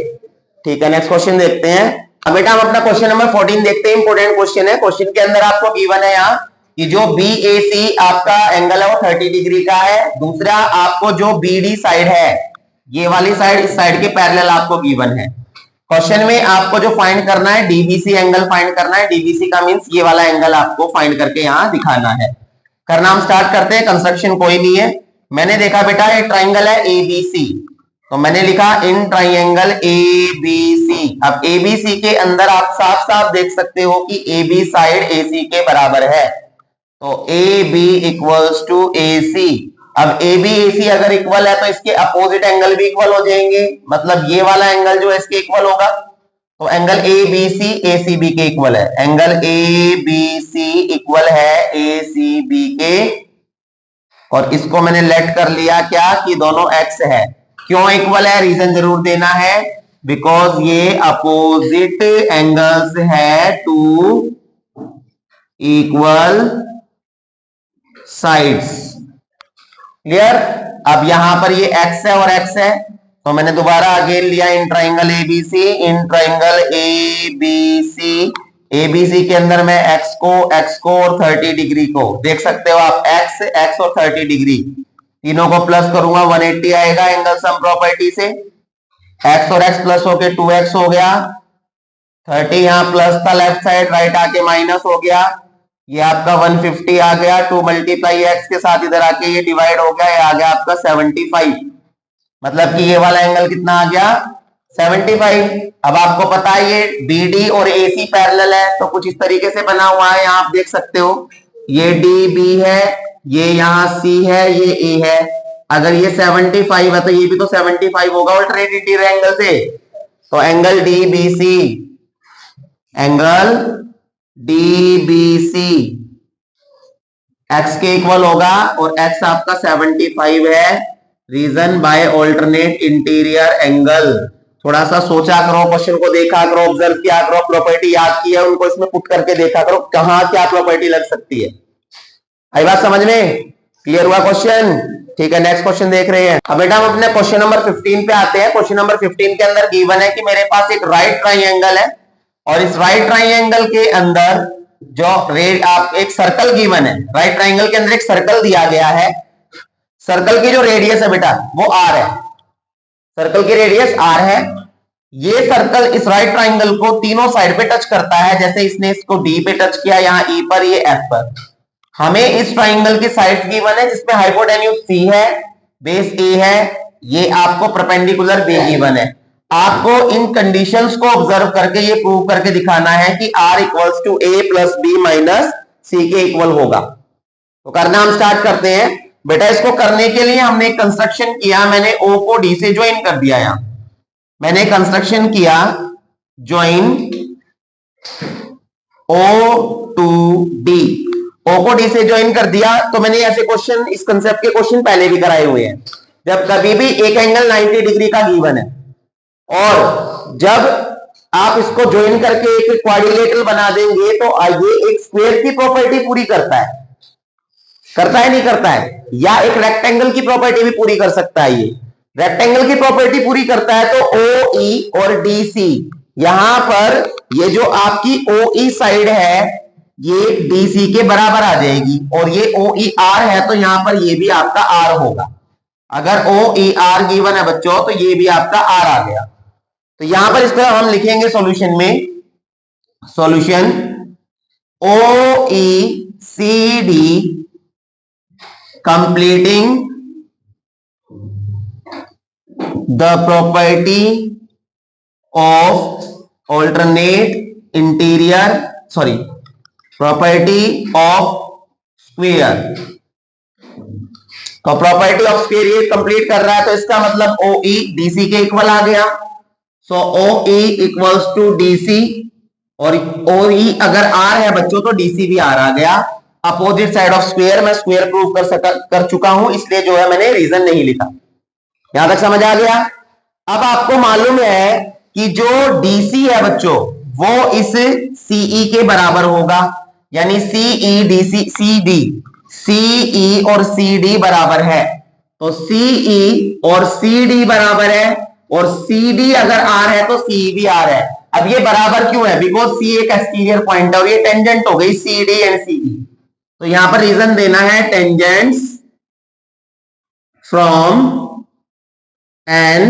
ठीक है, नेक्स्ट क्वेश्चन देखते हैं। अब बेटा हम अपना क्वेश्चन नंबर 14 देखते हैं, इंपोर्टेंट क्वेश्चन है। क्वेश्चन के अंदर आपको गिवन है यहाँ कि जो BAC आपका एंगल है वो 30 डिग्री का है, दूसरा आपको जो BD साइड है, ये वाली साइड, इस साइड के पैरेलल आपको गिवन है। क्वेश्चन में आपको जो फाइंड करना है DBC एंगल फाइंड करना है, DBC का मींस ये वाला एंगल आपको फाइंड करके यहाँ दिखाना है। करना हम स्टार्ट करते हैं, कंस्ट्रक्शन कोई नहीं है। मैंने देखा बेटा ये ट्राइंगल है ABC, तो मैंने लिखा इन ट्राइंगल ABC। अब ABC के अंदर आप साफ साफ देख सकते हो कि AB साइड AC के बराबर है, तो AB इक्वल्स टू AC। अब AB AC अगर इक्वल है तो इसके अपोजिट एंगल भी इक्वल हो जाएंगे, मतलब ये वाला एंगल जो है इसके इक्वल होगा, तो एंगल ABC ACB के इक्वल है, एंगल ABC इक्वल है ACB के, और इसको मैंने लेट कर लिया क्या कि दोनों x है। क्यों इक्वल है, रीजन जरूर देना है, बिकॉज ये अपोजिट एंगल्स है टू इक्वल साइड्स। क्लियर? अब यहां पर ये x है और x है, तो मैंने दोबारा अगेन लिया in triangle ABC, in triangle ABC, ABC के अंदर मैं x को और 30 डिग्री को देख सकते हो आप, x और 30 डिग्री तीनों को प्लस करूंगा 180 आएगा एंगल सम प्रॉपर्टी से, x और x प्लस होके 2x हो गया, 30 यहाँ प्लस था लेफ्ट साइड, राइट आके माइनस हो गया, ये आपका 150 आ गया, 2 मल्टीप्लाई एक्स के साथ इधर आके ये डिवाइड हो गया, ये आ गया आपका 75। मतलब कि ये वाला एंगल कितना आ गया 75। अब आपको पता है ये BD और AC पैरेलल है, तो कुछ इस तरीके से बना हुआ है, यहाँ आप देख सकते हो, ये DB है, ये यहाँ C है, ये A है। अगर ये 75 है तो ये भी तो 75 होगा अल्टरनेट इंटीरियर एंगल से, तो angle DBC, angle DBC x के इक्वल होगा, और x आपका 75 है, reason by alternate interior angle. थोड़ा सा सोचा करो, क्वेश्चन को देखा करो, ऑब्जर्व किया करो, प्रॉपर्टी याद की है उनको इसमें पुट करके देखा करो कहां क्या प्रॉपर्टी लग सकती है। आई बात समझ में? क्लियर हुआ क्वेश्चन? ठीक है, नेक्स्ट क्वेश्चन देख रहे हैं। अब बेटा हम अपने क्वेश्चन नंबर 15 पे आते हैं। क्वेश्चन नंबर 15 के अंदर गिवन है कि मेरे पास एक राइट ट्राइंगल है, और इस राइट ट्राइंगल के अंदर जो आप एक सर्कल गिवन है, राइट ट्राइंगल के अंदर एक सर्कल दिया गया है, सर्कल की जो रेडियस है बेटा वो आर है, सर्कल की रेडियस आर है। ये सर्कल इस राइट ट्राइंगल को तीनों साइड पे टच करता है, जैसे इसने इसको डी पे टच किया, यहाँ ई पर, ये एफ पर। हमें इस ट्राइंगल की साइड गिवन है जिसमें हाइपोटेन्यूज सी है, बेस ए है, ये आपको परपेंडिकुलर बी गिवन है। आपको इन कंडीशंस को ऑब्जर्व करके ये प्रूव करके दिखाना है कि R equals to A plus B minus C के इक्वल होगा। तो करना हम स्टार्ट करते हैं बेटा। इसको करने के लिए हमने एक कंस्ट्रक्शन किया, मैंने ओ को डी से ज्वाइन कर दिया। यहां मैंने कंस्ट्रक्शन किया ज्वाइन ओ टू डी, ओ को डी से ज्वाइन कर दिया। तो मैंने ऐसे क्वेश्चन, इस कंसेप्ट के क्वेश्चन पहले भी कराए हुए हैं। जब कभी भी एक एंगल 90 डिग्री का गिवन है और जब आप इसको ज्वाइन करके एक क्वाड्रिलेटरल बना देंगे तो ये एक स्क्वायर की प्रॉपर्टी पूरी करता है, करता है नहीं करता है, या एक रेक्टेंगल की प्रॉपर्टी भी पूरी कर सकता है। ये रेक्टेंगल की प्रॉपर्टी पूरी करता है। तो ओ ई और डी सी, यहां पर ये जो आपकी ओ ई साइड है ये डी सी के बराबर आ जाएगी, और ये ओ ई आर है तो यहां पर ये भी आपका आर होगा। अगर ओ ई आर गिवन है बच्चों तो ये भी आपका आर आ गया। तो यहां पर इस तरह हम लिखेंगे सॉल्यूशन में, solution O E C D completing the property of alternate interior, sorry, property of square। तो प्रॉपर्टी ऑफ स्क्वायर ये कंप्लीट कर रहा है, तो इसका मतलब ओ ई डी सी के इक्वल आ गया। So O E equals to D C, और ओ ई अगर आर है बच्चों तो डी सी भी आर आ गया। अपोजिट साइड ऑफ स्क्वायर, मैं स्क्वायर प्रूव कर चुका हूं, इसलिए जो है मैंने रीजन नहीं लिखा। यहां तक समझ आ गया? अब आपको मालूम है कि जो डीसी है बच्चों वो इस सीई के बराबर होगा, यानी CE DC, C D, CE और सी डी बराबर है। तो सीई और सी डी बराबर है, और सी डी अगर आर है तो सी भी आर है। अब ये बराबर क्यों है? बिकॉज सी एक एक्सटीरियर पॉइंट है और ये टेंजेंट हो गई सी डी एंड सीई। तो यहां पर रीजन देना है tangents from an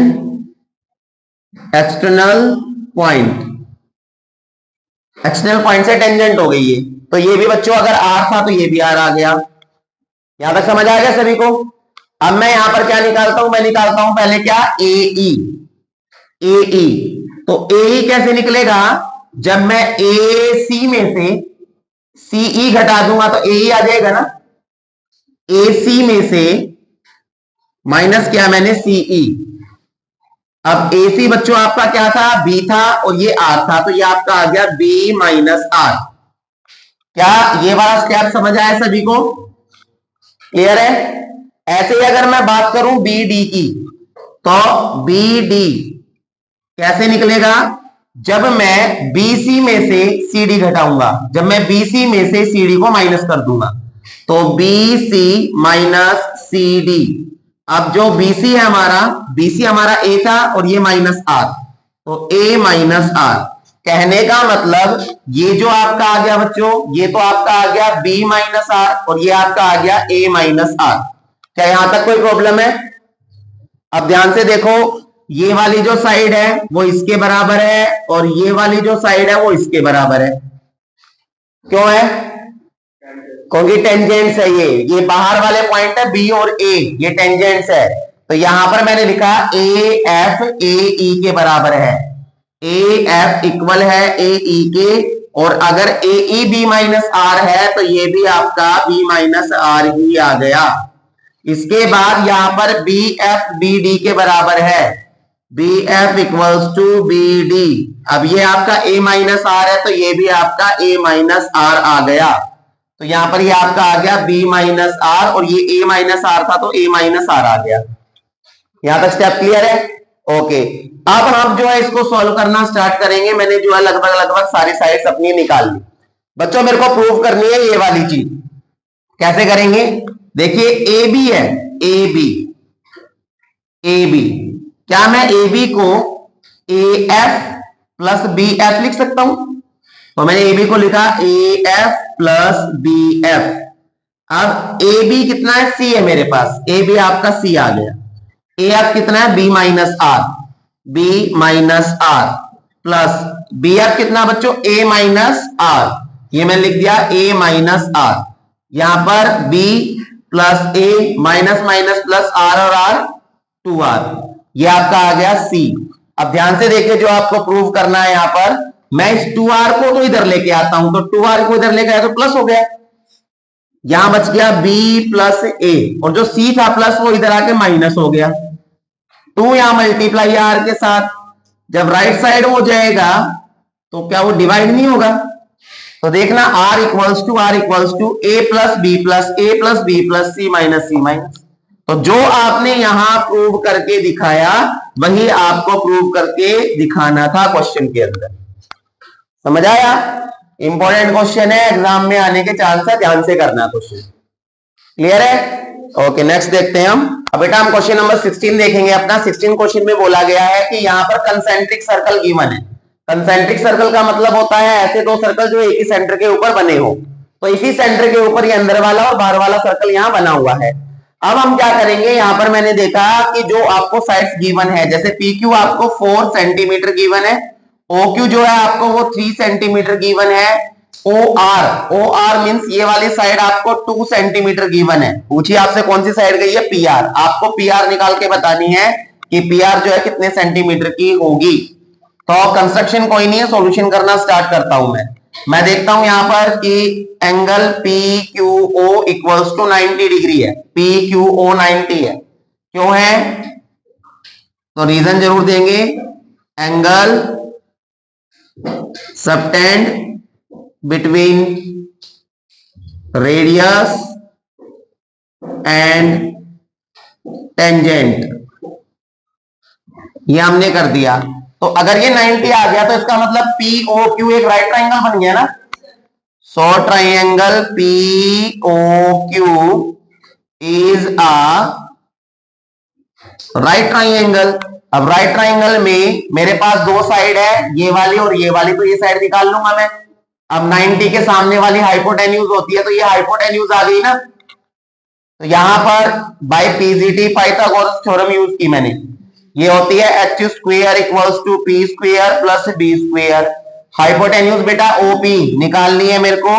external point, external point से टेंजेंट हो गई ये। तो ये भी बच्चों अगर आर था तो ये भी आर आ गया। यहां तक समझ आ गया सभी को? अब मैं यहां पर क्या निकालता हूं? मैं निकालता हूं पहले क्या, ए ई। ए ई, तो ए ई कैसे निकलेगा? जब मैं ए सी में से सीई घटा दूंगा तो ए आ जाएगा ना। ए सी में से माइनस किया मैंने सीई। अब ए सी बच्चों आपका क्या था? बी था, और ये आर था, तो ये आपका आ गया बी माइनस आर। क्या ये वाला स्टेप समझ आया सभी को? क्लियर है? ऐसे ही अगर मैं बात करूं बी डी की, तो बी डी कैसे निकलेगा? जब मैं BC में से CD घटाऊंगा, जब मैं BC में से CD को माइनस कर दूंगा, तो BC माइनस CD। अब जो BC है हमारा, BC हमारा A था और ये माइनस R, तो A माइनस R। कहने का मतलब ये जो आपका आ गया बच्चों, ये तो आपका आ गया B माइनस R, और ये आपका आ गया A माइनस R। क्या यहां तक कोई प्रॉब्लम है? अब ध्यान से देखो, ये वाली जो साइड है वो इसके बराबर है और ये वाली जो साइड है वो इसके बराबर है। क्यों है? क्योंकि टेंजेंट्स है ये बाहर वाले पॉइंट है बी और ए, ये टेंजेंट्स है। तो यहां पर मैंने लिखा ए एफ ए ई के बराबर है, ए एफ इक्वल है ए ई के, और अगर ए ई बी माइनस आर है तो ये भी आपका बी माइनस आर ही आ गया। इसके बाद यहां पर बी एफ बी डी के बराबर है, B F equals to B D. अब ये आपका ए माइनस आर है तो ये भी आपका ए माइनस आर आ गया। तो यहां पर ये आपका आ गया बी माइनस आर और ये ए माइनस आर था तो ए माइनस आर आ गया। यहां तक स्टेप क्लियर है? ओके, अब हम जो है इसको सॉल्व करना स्टार्ट करेंगे। मैंने जो है लगभग सारी साइड्स अपनी निकाल ली। बच्चों मेरे को प्रूव करनी है ये वाली चीज। कैसे करेंगे? देखिए ए बी है, ए बी, ए बी, क्या मैं ए बी को A F plus B F लिख सकता हूं? तो मैंने ए बी को लिखा A F plus B F. अब ए बी कितना है? सी है मेरे पास, ए बी आपका सी आ गया। ए एफ कितना है? B minus R, B minus R plus B F कितना बच्चों? ए माइनस आर, ये मैंने लिख दिया ए माइनस आर। यहां पर B plus A minus minus plus R और आर 2r, ये आपका आ गया सी। अब ध्यान से देखिए जो आपको प्रूव करना है यहां पर, मैं इस 2r को तो इधर लेके आता हूं, तो 2r को इधर लेके आया तो प्लस हो गया, यहां बच गया b प्लस ए, और जो c था प्लस वो इधर आके माइनस हो गया। 2 यहां मल्टीप्लाई r के साथ, जब राइट साइड हो जाएगा तो क्या वो डिवाइड नहीं होगा? तो देखना r equals to A plus B plus A plus B plus C minus. तो जो आपने यहां प्रूव करके दिखाया वही आपको प्रूव करके दिखाना था क्वेश्चन के अंदर। समझ आया? इंपॉर्टेंट क्वेश्चन है, एग्जाम में आने के चांस है, ध्यान से करना क्वेश्चन। क्लियर है? ओके, नेक्स्ट देखते हैं हम। अब बेटा हम क्वेश्चन नंबर 16 देखेंगे अपना। 16 क्वेश्चन में बोला गया है कि यहाँ पर कंसेंट्रिक सर्कल गिवन है। कंसेंट्रिक सर्कल का मतलब होता है ऐसे दो सर्कल जो एक ही सेंटर के ऊपर बने हो। तो इसी सेंटर के ऊपर ये अंदर वाला और बाहर वाला सर्कल यहाँ बना हुआ है। अब हम क्या करेंगे, यहाँ पर मैंने देखा कि जो आपको साइड्स गिवन है, जैसे पी क्यू आपको 4 सेंटीमीटर गिवन है, ओ क्यू जो है आपको वो 3 सेंटीमीटर गिवन है, ओ आर मीन्स ये वाली साइड आपको 2 सेंटीमीटर गिवन है। पूछिए आपसे कौन सी साइड गई है? P R. आपको पी आर निकाल के बतानी है कि पी आर जो है कितने सेंटीमीटर की होगी। तो कंस्ट्रक्शन कोई नहीं है, सॉल्यूशन करना स्टार्ट करता हूं मैं देखता हूं यहां पर कि angle P Q O equals to 90 degree है, पी क्यू ओ 90 है। क्यों है? तो रीजन जरूर देंगे। Angle subtended between radius and tangent, ये हमने कर दिया। तो अगर ये 90 आ गया तो इसका मतलब पी ओ क्यू एक राइट ट्राइंगल बन गया ना। So triangle P O Q is a right triangle. अब राइट ट्राइंगल में मेरे पास दो साइड है, ये वाली और ये वाली, तो ये साइड निकाल लूंगा मैं। अब 90 के सामने वाली हाइपोटेन्यूज होती है, तो ये हाइपोटेन्यूज आ गई ना। तो यहां पर by PGT Pythagoras theorem use की मैंने, ये होती है H square equals to P square plus B square. Hypotenuse बेटा ओपी निकालनी है मेरे को।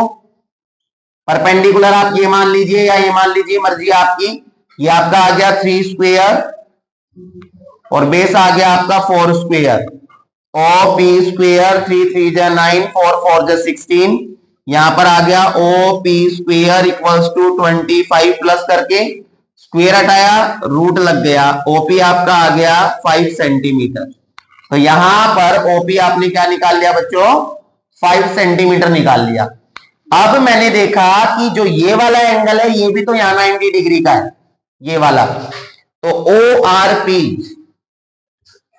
परपेंडिकुलर आप ये मान लीजिए या ये मान लीजिए, मर्जी आपकी। ये आपका आ गया 3 स्क्वेयर और बेस आ गया आपका 4 स्क्वेयर। ओ पी स्क्वेयर 3 3 जा 9 4 4 जा 16। यहां पर आ गया O P square equals to 25 plus करके स्क्वेयर हटाया, रूट लग गया, ओपी आपका आ गया 5 सेंटीमीटर। तो यहां पर ओपी आपने क्या निकाल लिया बच्चों? 5 सेंटीमीटर निकाल लिया। अब मैंने देखा कि जो ये वाला एंगल है ये भी तो यहां 90 डिग्री का है, ये वाला। तो ओ आर पी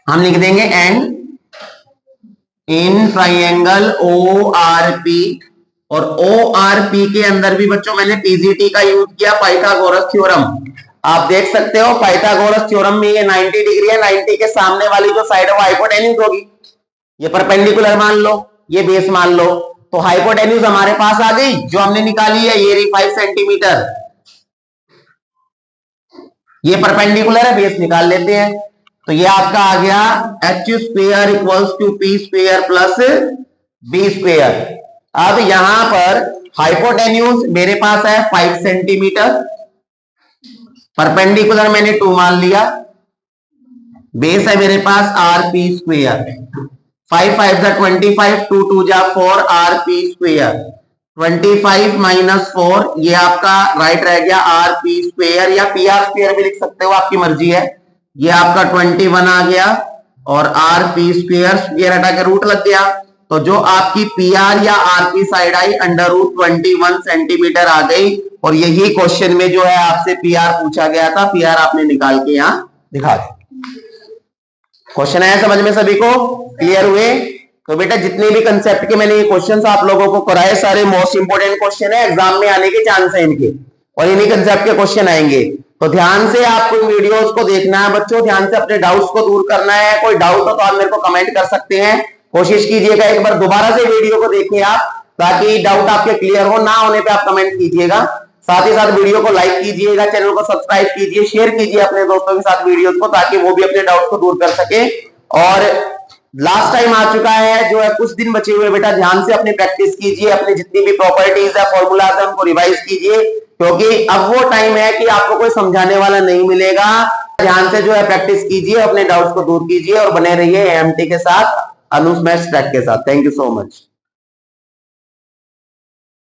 हम लिख देंगे and in triangle O R P, और ओ आर पी के अंदर भी बच्चों मैंने पीजीटी का यूज किया, पाइथागोरस थ्योरम। आप देख सकते हो पाइथागोरस थ्योरम में ये 90 डिग्री है, 90 के सामने वाली जो साइड है वो हाइपोटेन्यूज होगी। ये परपेंडिकुलर मान लो, ये बेस मान लो, तो हाइपोटेन्यूज हमारे पास आ गई जो हमने निकाली है, ये 5 सेंटीमीटर। ये परपेंडिकुलर है, बेस निकाल लेते हैं। तो ये आपका आ गया H square equals to P square plus B square. अब यहां पर हाइपोटेन्यूज मेरे पास है 5 सेंटीमीटर, परपेंडिकुलर मैंने 2 मान लिया, बेस है मेरे पास आर पी स्क्वेयर, 5 5 जा 25, 2 2 जा 4 आर पी स्क्वेयर, 25 माइनस 4 ये आपका राइट रह गया आर पी स्क्वेयर, या पी आर स्क्वेयर भी लिख सकते हो, आपकी मर्जी है। ये आपका 21 आ गया और आर पी स्क्वेयर स्क्वेयर हटा के रूट लग गया, तो जो आपकी पी आर या आर पी साइड आई अंडर रूट 21 सेंटीमीटर आ गई। और यही क्वेश्चन में जो है आपसे पी आर पूछा गया था, पी आर आपने निकाल के यहां दिखा दिया। क्वेश्चन आया समझ में सभी को? क्लियर हुए? तो बेटा जितने भी कंसेप्ट के मैंने ये क्वेश्चंस आप लोगों को कराए सारे मोस्ट इंपोर्टेंट क्वेश्चन है, एग्जाम में आने के चांस है इनके, और इन्हीं कंसेप्ट के क्वेश्चन आएंगे। तो ध्यान से आपको वीडियोस को देखना है बच्चों, ध्यान से अपने डाउट्स को दूर करना है। कोई डाउट हो तो आप मेरे को कमेंट कर सकते हैं। कोशिश कीजिएगा एक बार दोबारा से वीडियो को देखिए आप, ताकि डाउट आपके क्लियर हो, ना होने पे आप कमेंट कीजिएगा। साथ ही साथ वीडियो को लाइक कीजिएगा, चैनल को सब्सक्राइब कीजिए, शेयर कीजिए अपने दोस्तों के साथ वीडियोस को, ताकि वो भी अपने डाउट को दूर कर सके। और लास्ट टाइम आ चुका है, जो है कुछ दिन बचे हुए, बेटा ध्यान से अपनी प्रैक्टिस कीजिए, अपनी जितनी भी प्रॉपर्टीज है फॉर्मूलाज है उनको रिवाइज कीजिए, क्योंकि अब वो टाइम है कि आपको कोई समझाने वाला नहीं मिलेगा। ध्यान से जो है प्रैक्टिस कीजिए, अपने डाउट्स को दूर कीजिए और बने रहिए एएमटी के साथ, अनुज मैथ्स ट्रैक के साथ। Thank you so much.